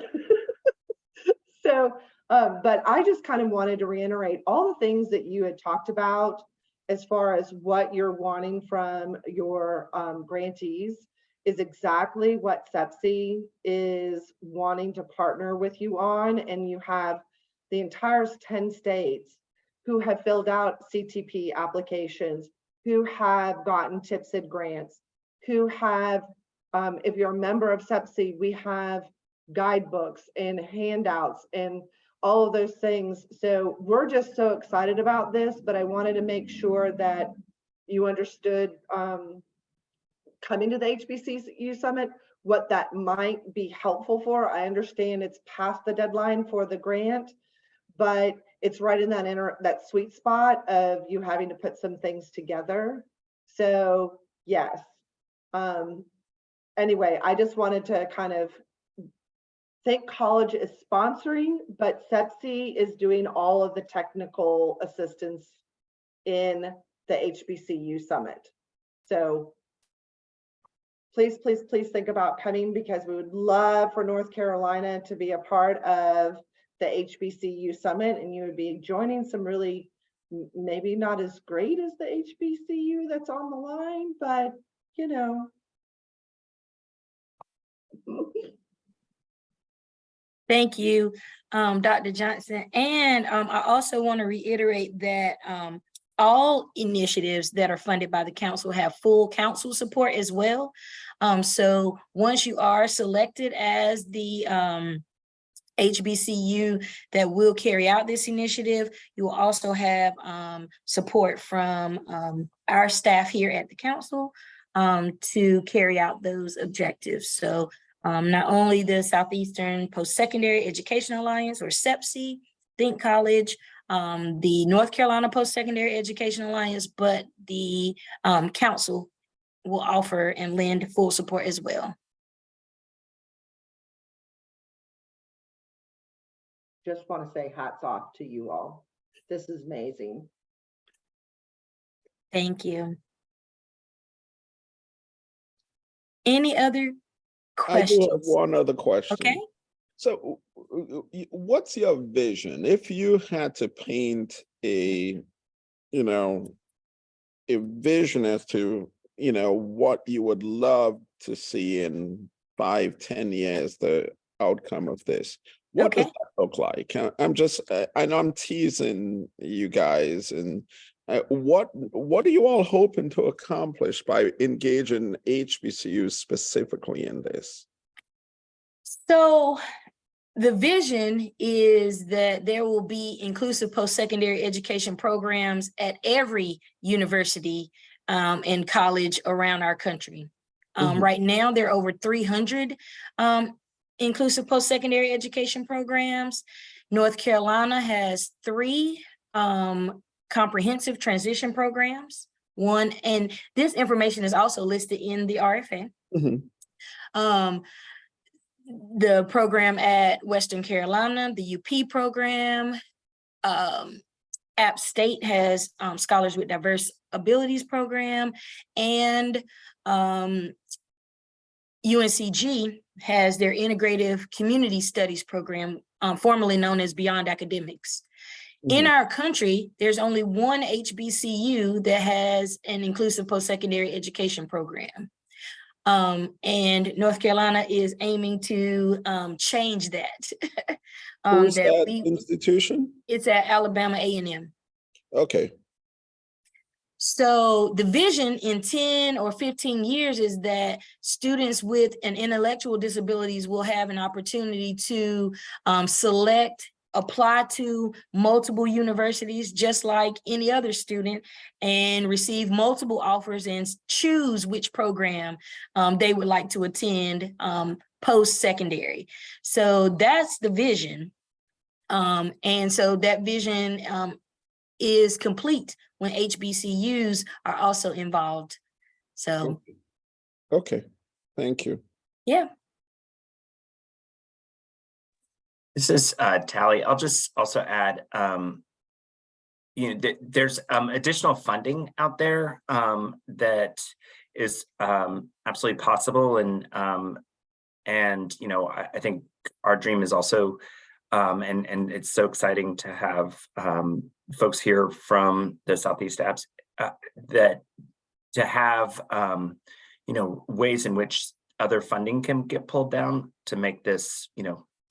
But I just kind of wanted to reiterate all the things that you had talked about as far as what you're wanting from your grantees is exactly what SEPSI is wanting to partner with you on. And you have the entire 10 states who have filled out CTP applications, who have gotten TIPSID grants, who have, if you're a member of SEPSI, we have guidebooks and handouts and all of those things. So we're just so excited about this, but I wanted to make sure that you understood coming to the HBCU Summit, what that might be helpful for. I understand it's past the deadline for the grant, but it's right in that sweet spot of you having to put some things together. So yes. Anyway, I just wanted to kind of think college is sponsoring, but SEPSI is doing all of the technical assistance in the HBCU Summit. So please, please, please think about coming because we would love for North Carolina to be a part of the HBCU Summit and you would be joining some really, maybe not as great as the HBCU that's on the line, but you know. Thank you, Dr. Johnson. And I also want to reiterate that all initiatives that are funded by the council have full council support as well. So once you are selected as the HBCU that will carry out this initiative, you will also have support from our staff here at the council, to carry out those objectives. So not only the Southeastern Post-Secondary Education Alliance, or SEPSI, Think College, the North Carolina Post-Secondary Education Alliance, but the council will offer and lend full support as well. Just want to say hats off to you all. This is amazing. Thank you. Any other I do have questions? one other question. Okay. So what's your vision? If you had to paint a, you know, a vision as to, you know, what you would love to see in 5-10 years, the outcome of this, what does Okay. that look like? I'm just, I know I'm teasing you guys, and what are you all hoping to accomplish by engaging HBCUs specifically in this? So the vision is that there will be inclusive post-secondary education programs at every university and college around our country. Right now, there are over 300 inclusive post-secondary education programs. North Carolina has 3 comprehensive transition programs. And this information is also listed in the RFA. The program at Western Carolina, the UP program, App State has Scholars with Diverse Abilities program, and UNCG has their Integrative Community Studies program, formerly known as Beyond Academics. In our country, there's only one HBCU that has an inclusive post-secondary education program. And North Carolina is aiming to change that. Who's that institution? It's at Alabama A&M. Okay. So the vision in 10 or 15 years is that students with an intellectual disabilities will have an opportunity to select, apply to multiple universities just like any other student, and receive multiple offers and choose which program they would like to attend post-secondary. So that's the vision. And so that vision is complete when HBCUs are also involved. So. Okay, thank you. Yeah. This is Tally. I'll just also add, there's additional funding out there that is absolutely possible, and I think our dream is also, and it's so exciting to have folks here from the Southeast Apps that to have ways in which other funding can get pulled down to make this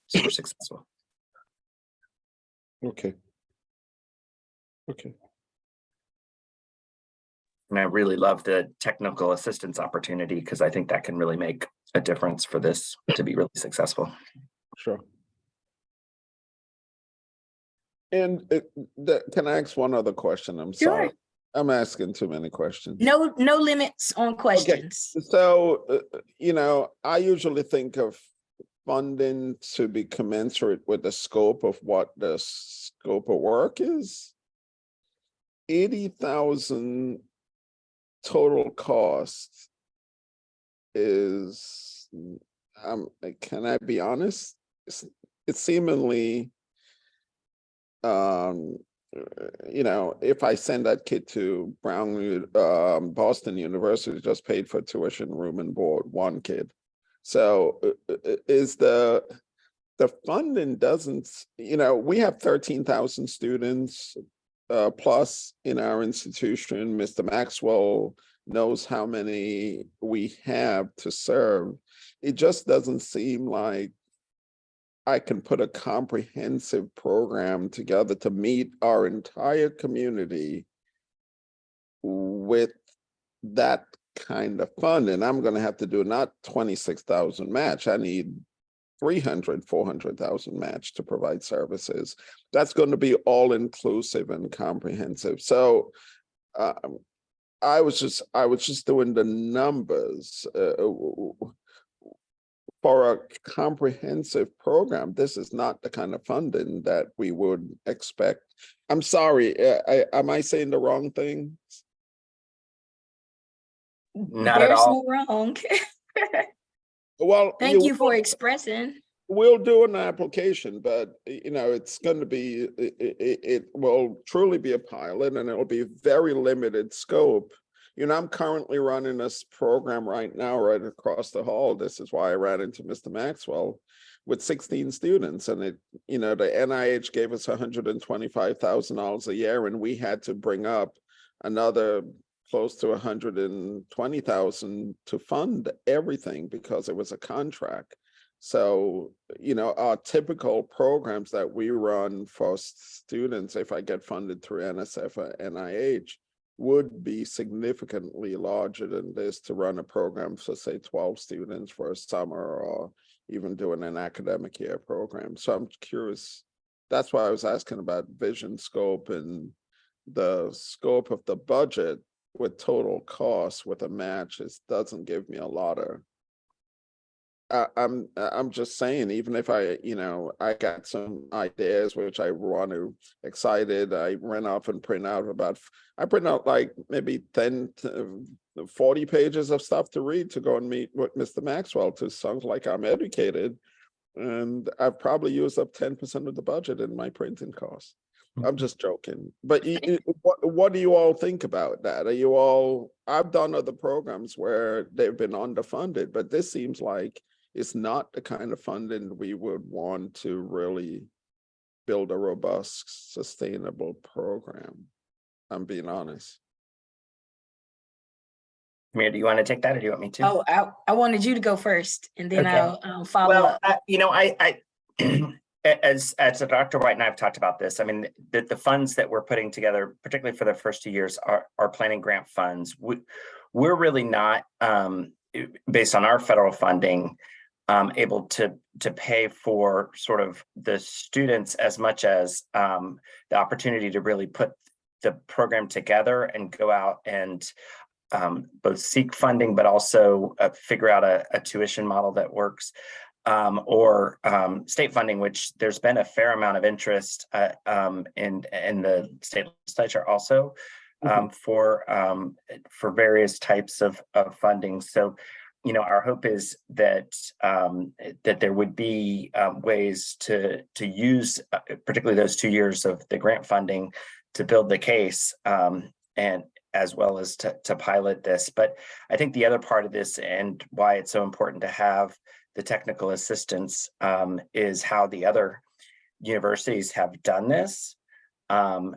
super successful. Okay. And I really love the technical assistance opportunity, because I think that can really make a difference for this to be really successful. Sure. And can I ask one other question? I'm sorry. Sure. I'm asking too many questions. No limits on questions. Okay. So, I usually think of funding to be commensurate with the scope of what the scope of work is. 80,000 total cost is, can I be honest? It's seemingly, if I send that kid to Boston University, just paid for tuition, room and board, one kid. So is the funding doesn't, we have 13,000 students plus in our institution. Mr. Maxwell knows how many we have to serve. It just doesn't seem like I can put a comprehensive program together to meet our entire community with that kind of fund. And I'm going to have to do not 26,000 match. I need 300, 400,000 match to provide services. That's going to be all inclusive and comprehensive. So I was just doing the numbers for a comprehensive program. This is not the kind of funding that we would expect. I'm sorry, am I saying the wrong thing? Not at There's all. no wrong. Well, Thank you for expressing. we'll do an application, but it's going to be, it will truly be a pilot, and it will be very limited scope. I'm currently running this program right now, right across the hall. This is why I ran into Mr. Maxwell, with 16 students, and the NIH gave us $125,000 a year, and we had to bring up another close to 120,000 to fund everything because it was a contract. So, our typical programs that we run for students, if I get funded through NSF or NIH, would be significantly larger than this to run a program for, say, 12 students for a summer, or even doing an academic year program. So I'm curious. That's why I was asking about vision scope and the scope of the budget with total cost with a match. It doesn't give me a lot of. I'm just saying, even if I got some ideas which I want to excited, I ran off and print out I print out like maybe 10 to 40 pages of stuff to read to go and meet with Mr. Maxwell, to sound like I'm educated. And I've probably used up 10% of the budget in my printing costs. I'm just joking. But what do you all think about that? Are you all, I've done other programs where they've been underfunded, but this seems like it's not the kind of funding we would want to really build a robust, sustainable program. I'm being honest. Amir, do you want to take that, or do you want me to? Oh, I wanted you to go first, and then Okay. I'll follow Well, up. as Dr. White and I have talked about this, I mean, the funds that we're putting together, particularly for the first 2 years, are planning grant funds. We're really not, based on our federal funding, able to pay for sort of the students as much as the opportunity to really put the program together and go out and both seek funding, but also figure out a tuition model that works, or state funding, which there's been a fair amount of interest in the state legislature also for various types of funding. So, our hope is that that there would be ways to use particularly those 2 years of the grant funding to build the case, and as well as to pilot this. But I think the other part of this, and why it's so important to have the technical assistance, is how the other universities have done this, and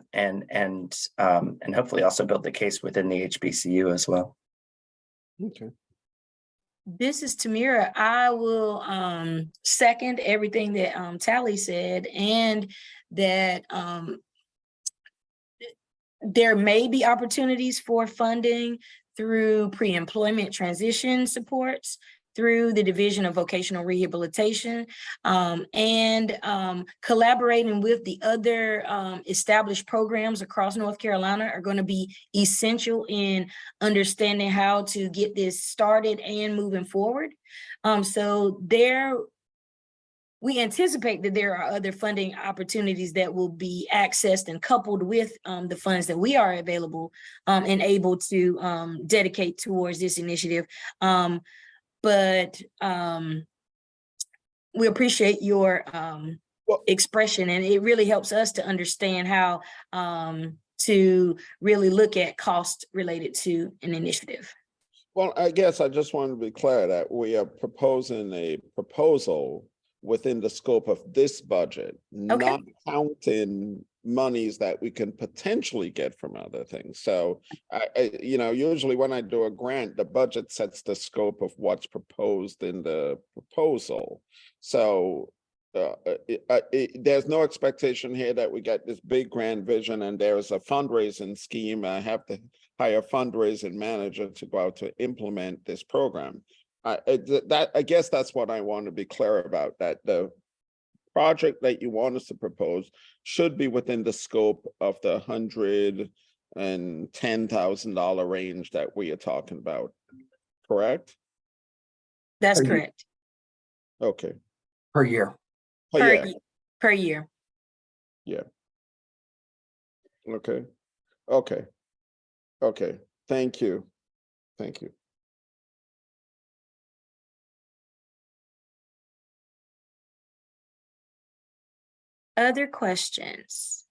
hopefully also build the case within the HBCU as well. Okay. This is Tamira. I will second everything that Tally said, and that there may be opportunities for funding through pre-employment transition supports, through the Division of Vocational Rehabilitation, and collaborating with the other established programs across North Carolina are going to be essential in understanding how to get this started and moving forward. So we anticipate that there are other funding opportunities that will be accessed and coupled with the funds that we are available and able to dedicate towards this initiative. But we appreciate your expression, and it really helps us to understand how to really look at cost related to an initiative. Well, I guess I just want to be clear that we are proposing a proposal within the scope of this budget, not counting monies that we can potentially get from other things. So, usually when I do a grant, the budget sets the scope of what's proposed in the proposal. So there's no expectation here that we get this big grand vision and there's a fundraising scheme. I have to hire a fundraising manager to go out to implement this program. I guess that's what I want to be clear about, that the project that you want us to propose should be within the scope of the and $10,000 range that we are talking about, correct? That's Are you- correct. Okay. Per year. Oh, Per yeah, ye- Per year. okay, okay, okay, thank you, thank you. Other questions?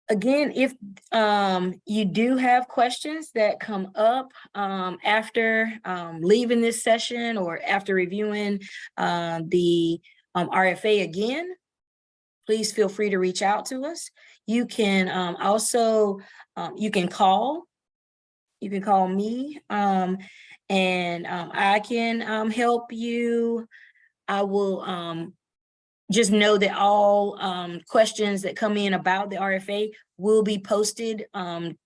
Again, if you do have questions that come up after leaving this session or after reviewing the RFA again, please feel free to reach out to us. You can also, you can call me and I can help you. I will just know that all questions that come in about the RFA will be posted on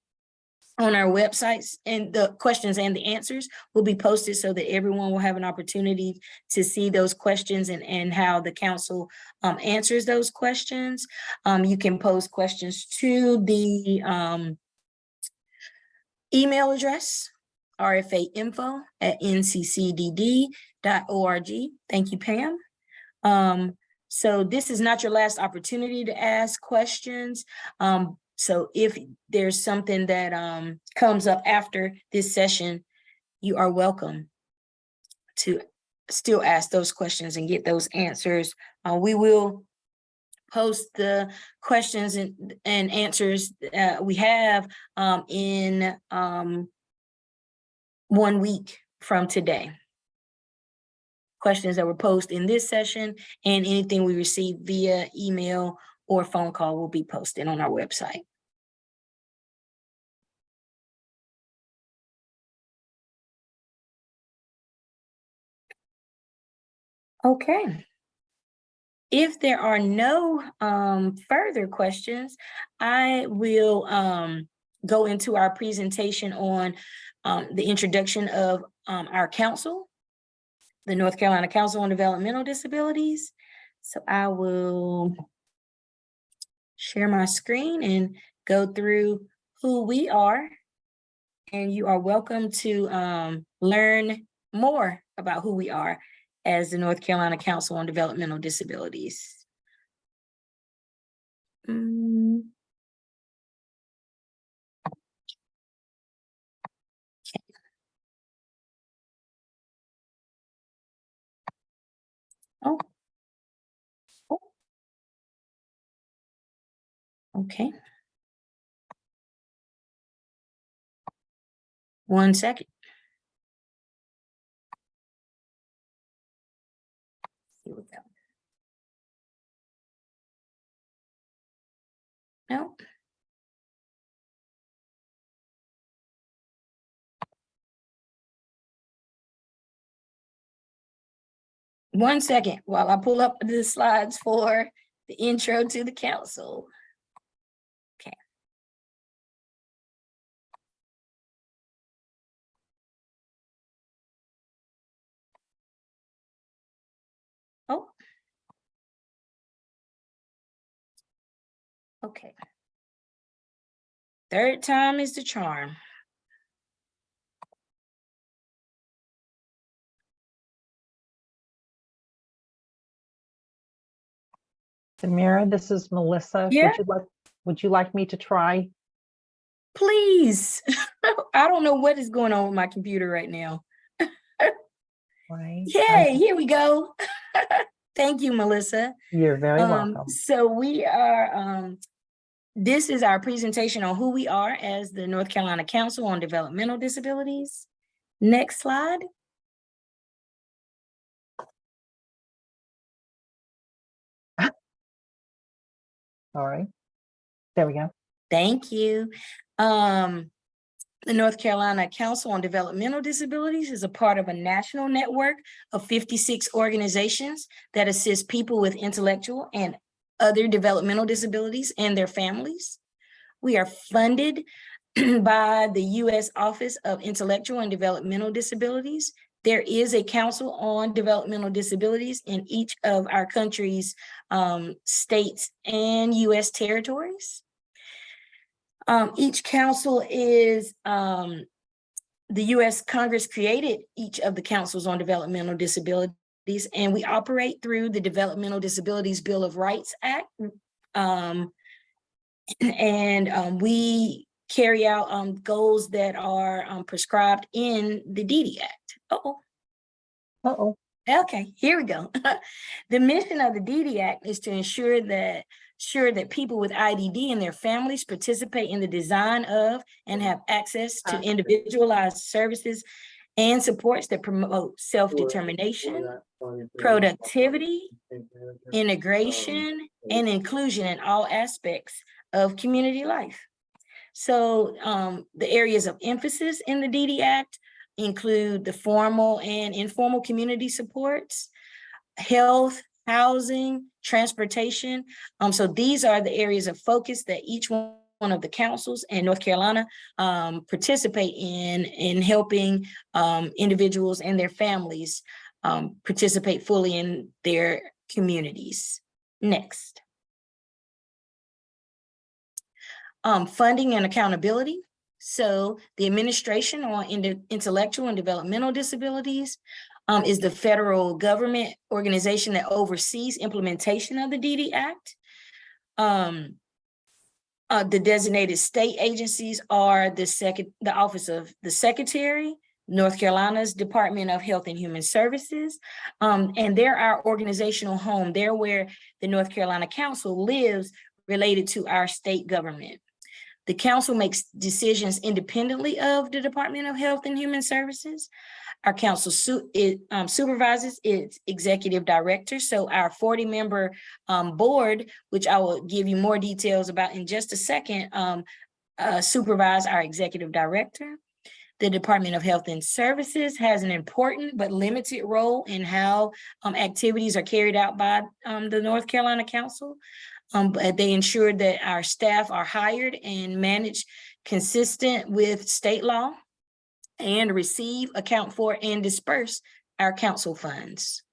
our websites, and the questions and the answers will be posted so that everyone will have an opportunity to see those questions and how the council answers those questions. You can pose questions to the email address, rfainfo@nccdd.org. Thank you, Pam. So this is not your last opportunity to ask questions. So if there's something that comes up after this session, you are welcome to still ask those questions and get those answers. We will post the questions and answers we have in 1 week from today. Questions that were posted in this session and anything we receive via email or phone call will be posted on our website. Okay. If there are no further questions, I will go into our presentation on the introduction of our council, the North Carolina Council on Developmental Disabilities. So I will share my screen and go through who we are. And you are welcome to learn more about who we are as the North Carolina Council on Developmental Disabilities. Oh. Oh. Okay. 1 second. Here we go. No. One second while I pull up the slides for the intro to the council. Okay. Oh. Okay. Third time is the charm. Tamara, this is Melissa. Yeah. Would you like me to try? Please. I don't know what is going on with my computer right now. Right. Yay, here we go. Thank you, Melissa. You're very welcome. So we are, this is our presentation on who we are as the North Carolina Council on Developmental Disabilities. Next slide. All right. There we go. Thank you. The North Carolina Council on Developmental Disabilities is a part of a national network of 56 organizations that assist people with intellectual and other developmental disabilities and their families. We are funded by the U.S. Office of Intellectual and Developmental Disabilities There is a council on developmental disabilities in each of our country's states and US territories. Each council is, the US Congress created each of the councils on developmental disabilities, and we operate through the Developmental Disabilities Bill of Rights Act. We carry out goals that are prescribed in the DD Act. Uh-oh. Okay, here we go. The mission of the DD Act is to ensure that people with IDD and their families participate in the design of and have access to individualized services and supports that promote self-determination, productivity, integration, and inclusion in all aspects of community life. So the areas of emphasis in the DD Act include the formal and informal community supports, health, housing, transportation. So these are the areas of focus that each one of the councils in North Carolina participate in helping individuals and their families participate fully in their communities. Next. Funding and accountability. So the Administration on Intellectual and Developmental Disabilities is the federal government organization that oversees implementation of the DD Act. The designated state agencies are the Office of the Secretary, North Carolina's Department of Health and Human Services, and they're our organizational home. They're where the North Carolina Council lives related to our state government. The council makes decisions independently of the Department of Health and Human Services. Our council supervises its executive director. So our 40-member board, which I will give you more details about in just a second, supervise our executive director. The Department of Health and Services has an important but limited role in how activities are carried out by the North Carolina Council. They ensure that our staff are hired and managed consistent with state law and receive, account for, and disperse our council funds.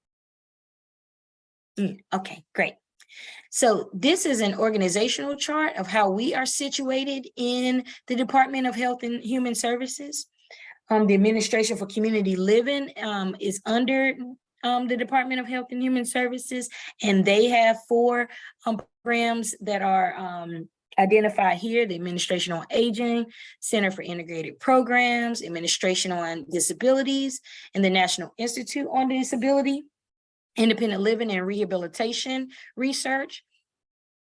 Okay, great. So this is an organizational chart of how we are situated in the Department of Health and Human Services. The Administration for Community Living is under the Department of Health and Human Services, and they have 4 programs that are identified here: the Administration on Aging, Center for Integrated Programs, Administration on Disabilities, and the National Institute on Disability, Independent Living and Rehabilitation Research.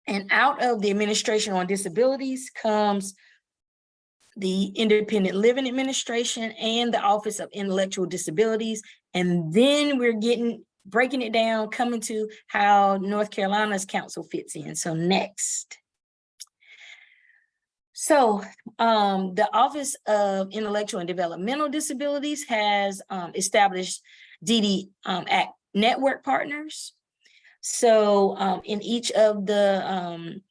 And out of the Administration on Disabilities comes the Independent Living Administration and the Office of Intellectual Disabilities. And then we're breaking it down, coming to how North Carolina's council fits in. So next. So the Office of Intellectual and Developmental Disabilities has established DD Act network partners. So in each of the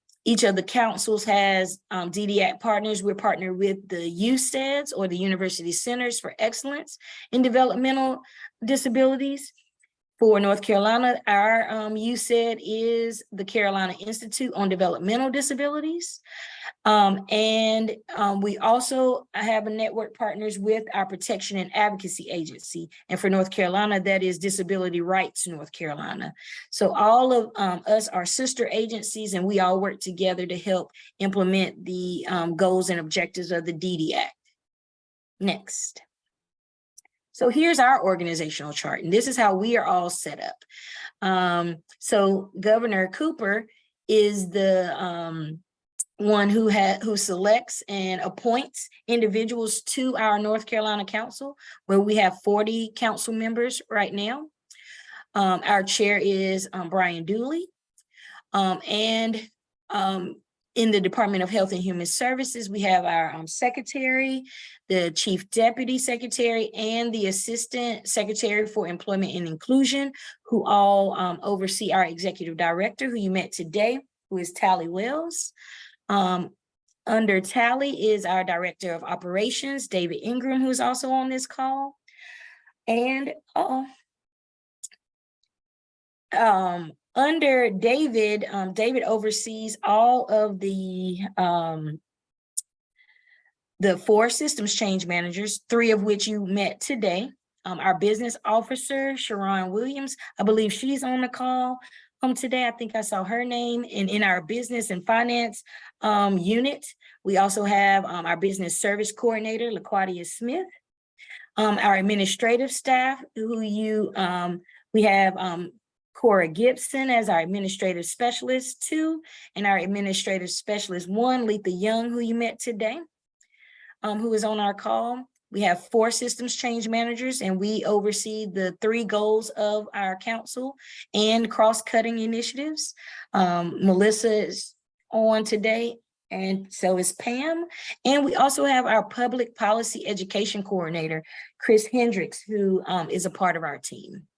councils has DD Act partners. We're partnered with the UCEDs, or the University Centers for Excellence in Developmental Disabilities. For North Carolina, our UCED is the Carolina Institute on Developmental Disabilities. We also have a network partners with our Protection and Advocacy Agency. And for North Carolina, that is Disability Rights North Carolina. So all of us are sister agencies, and we all work together to help implement the goals and objectives of the DD Act. Next. So here's our organizational chart, and this is how we are all set up. So Governor Cooper is the one who selects and appoints individuals to our North Carolina Council, where we have 40 council members right now. Our chair is Brian Dooley. In the Department of Health and Human Services, we have our secretary, the chief deputy secretary, and the assistant secretary for employment and inclusion, who all oversee our executive director, who you met today, who is Tally Wells. Under Tally is our director of operations, David Ingram, who is also on this call. And under David, David oversees all of the 4 systems change managers, 3 of which you met today. Our business officer, Sharon Williams, I believe she's on the call today. I think I saw her name. And in our business and finance unit, we also have our business service coordinator, LaQuadia Smith. Our administrative staff, who we have Cora Gibson as our administrative specialist 2, and our administrative specialist 1, Letha Young, who you met today, who is on our call. We have 4 systems change managers, and we oversee the 3 goals of our council and cross-cutting initiatives. Melissa is on today, and so is Pam. And we also have our public policy education coordinator, Chris Hendricks, who is a part of our team.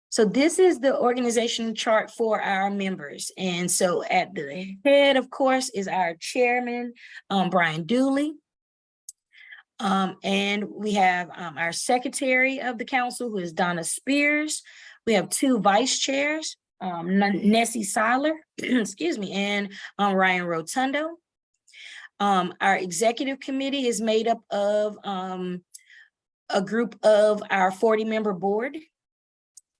So this is the organization chart for our members. And so at the head, of course, is our chairman, Brian Dooley. And we have our secretary of the council, who is Donna Spears. We have 2 vice chairs, Nessie Seiler, excuse me, and Ryan Rotundo. Our executive committee is made up of a group of our 40-member board.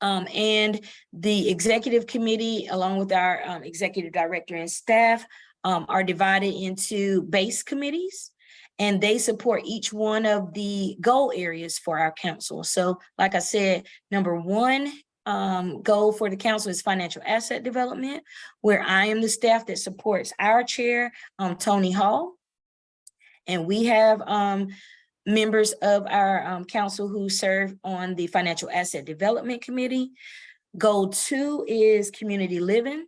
And the executive committee, along with our executive director and staff, are divided into base committees, and they support each one of the goal areas for our council. So like I said, number 1 goal for the council is financial asset development, where I am the staff that supports our chair, Tony Hall. And we have members of our council who serve on the Financial Asset Development Committee. Goal 2 is community living.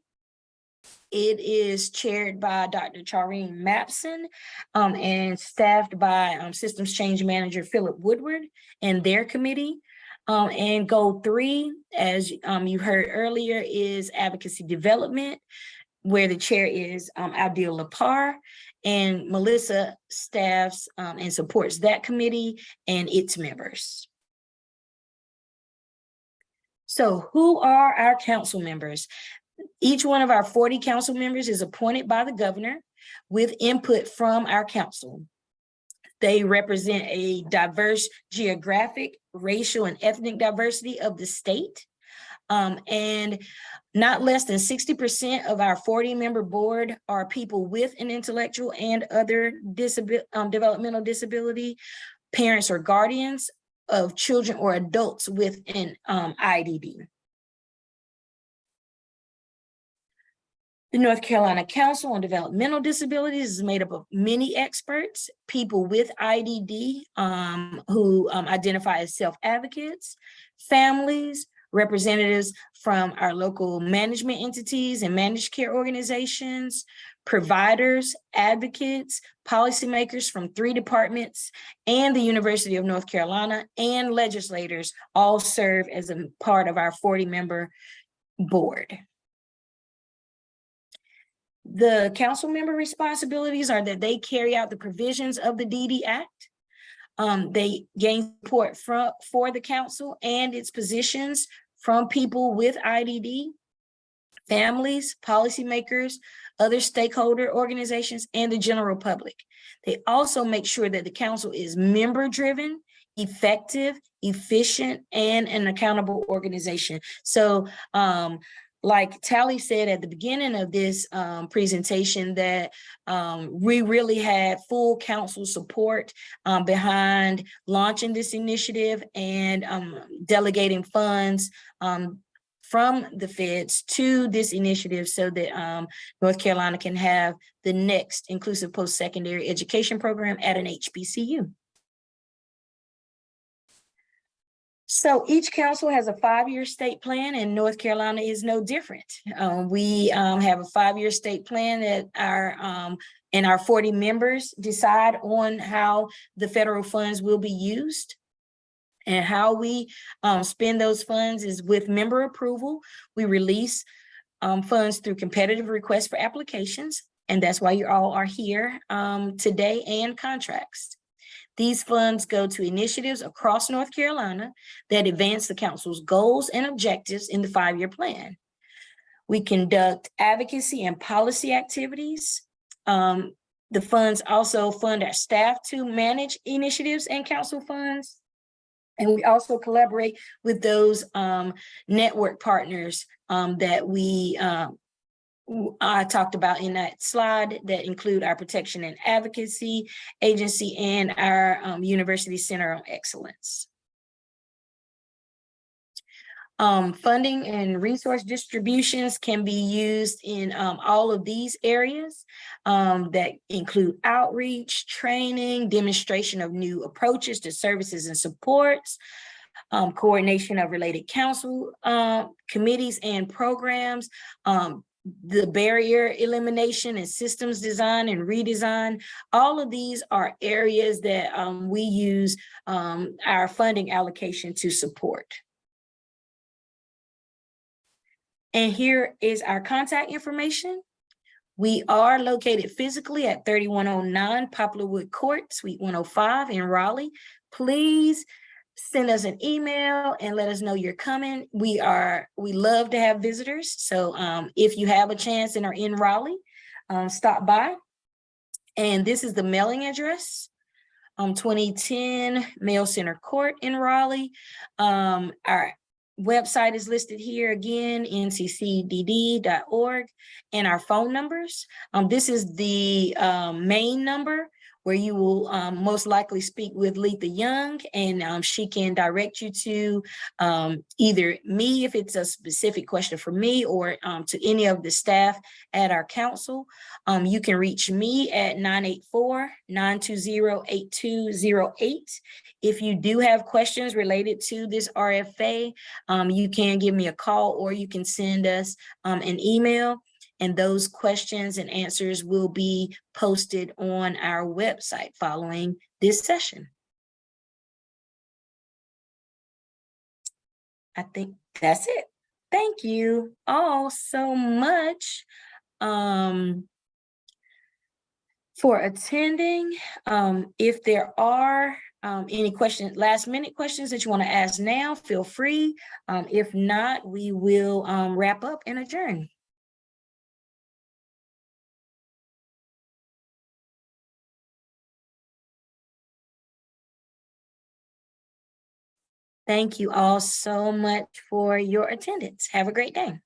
It is chaired by Dr. Charlene Mapson and staffed by Systems Change Manager Philip Woodward and their committee. And goal 3, as you heard earlier, is advocacy development, where the chair is Abdil Lapar. And Melissa staffs and supports that committee and its members. So who are our council members? Each one of our 40 council members is appointed by the governor with input from our council. They represent a diverse geographic, racial, and ethnic diversity of the state. And not less than 60% of our 40-member board are people with an intellectual and other developmental disability, parents or guardians of children or adults with an IDD. The North Carolina Council on Developmental Disabilities is made up of many experts, people with IDD who identify as self-advocates, families, representatives from our local management entities and managed care organizations, providers, advocates, policymakers from 3 departments, and the University of North Carolina, and legislators all serve as a part of our 40-member board. The council member responsibilities are that they carry out the provisions of the DD Act. They gain support for the council and its positions from people with IDD, families, policymakers, other stakeholder organizations, and the general public. They also make sure that the council is member-driven, effective, efficient, and an accountable organization. So like Tally said at the beginning of this presentation, that we really had full council support behind launching this initiative and delegating funds from the feds to this initiative so that North Carolina can have the next inclusive post-secondary education program at an HBCU. So each council has a 5-year state plan, and North Carolina is no different. We have a 5-year state plan that our 40 members decide on how the federal funds will be used. And how we spend those funds is with member approval. We release funds through competitive requests for applications, and that's why you all are here today, and contracts. These funds go to initiatives across North Carolina that advance the council's goals and objectives in the 5-year plan. We conduct advocacy and policy activities. The funds also fund our staff to manage initiatives and council funds. And we also collaborate with those network partners that I talked about in that slide that include our Protection and Advocacy Agency and our University Center of Excellence. Funding and resource distributions can be used in all of these areas that include outreach, training, demonstration of new approaches to services and supports, coordination of related council committees and programs, the barrier elimination and systems design and redesign. All of these are areas that we use our funding allocation to support. And here is our contact information. We are located physically at 3109 Poplarwood Court, Suite 105 in Raleigh. Please send us an email and let us know you're coming. We love to have visitors. So if you have a chance and are in Raleigh, stop by. And this is the mailing address, 2010 Mail Center Court in Raleigh. Our website is listed here again, nccdd.org, and our phone numbers. This is the main number where you will most likely speak with Letha Young, and she can direct you to either me if it's a specific question for me, or to any of the staff at our council. You can reach me at 984-920-8208. If you do have questions related to this RFA, you can give me a call or you can send us an email. And those questions and answers will be posted on our website following this session. I think that's it. Thank you all so much for attending. If there are any questions, last minute questions that you want to ask now, feel free. If not, we will wrap up and adjourn. Thank you all so much for your attendance. Have a great day.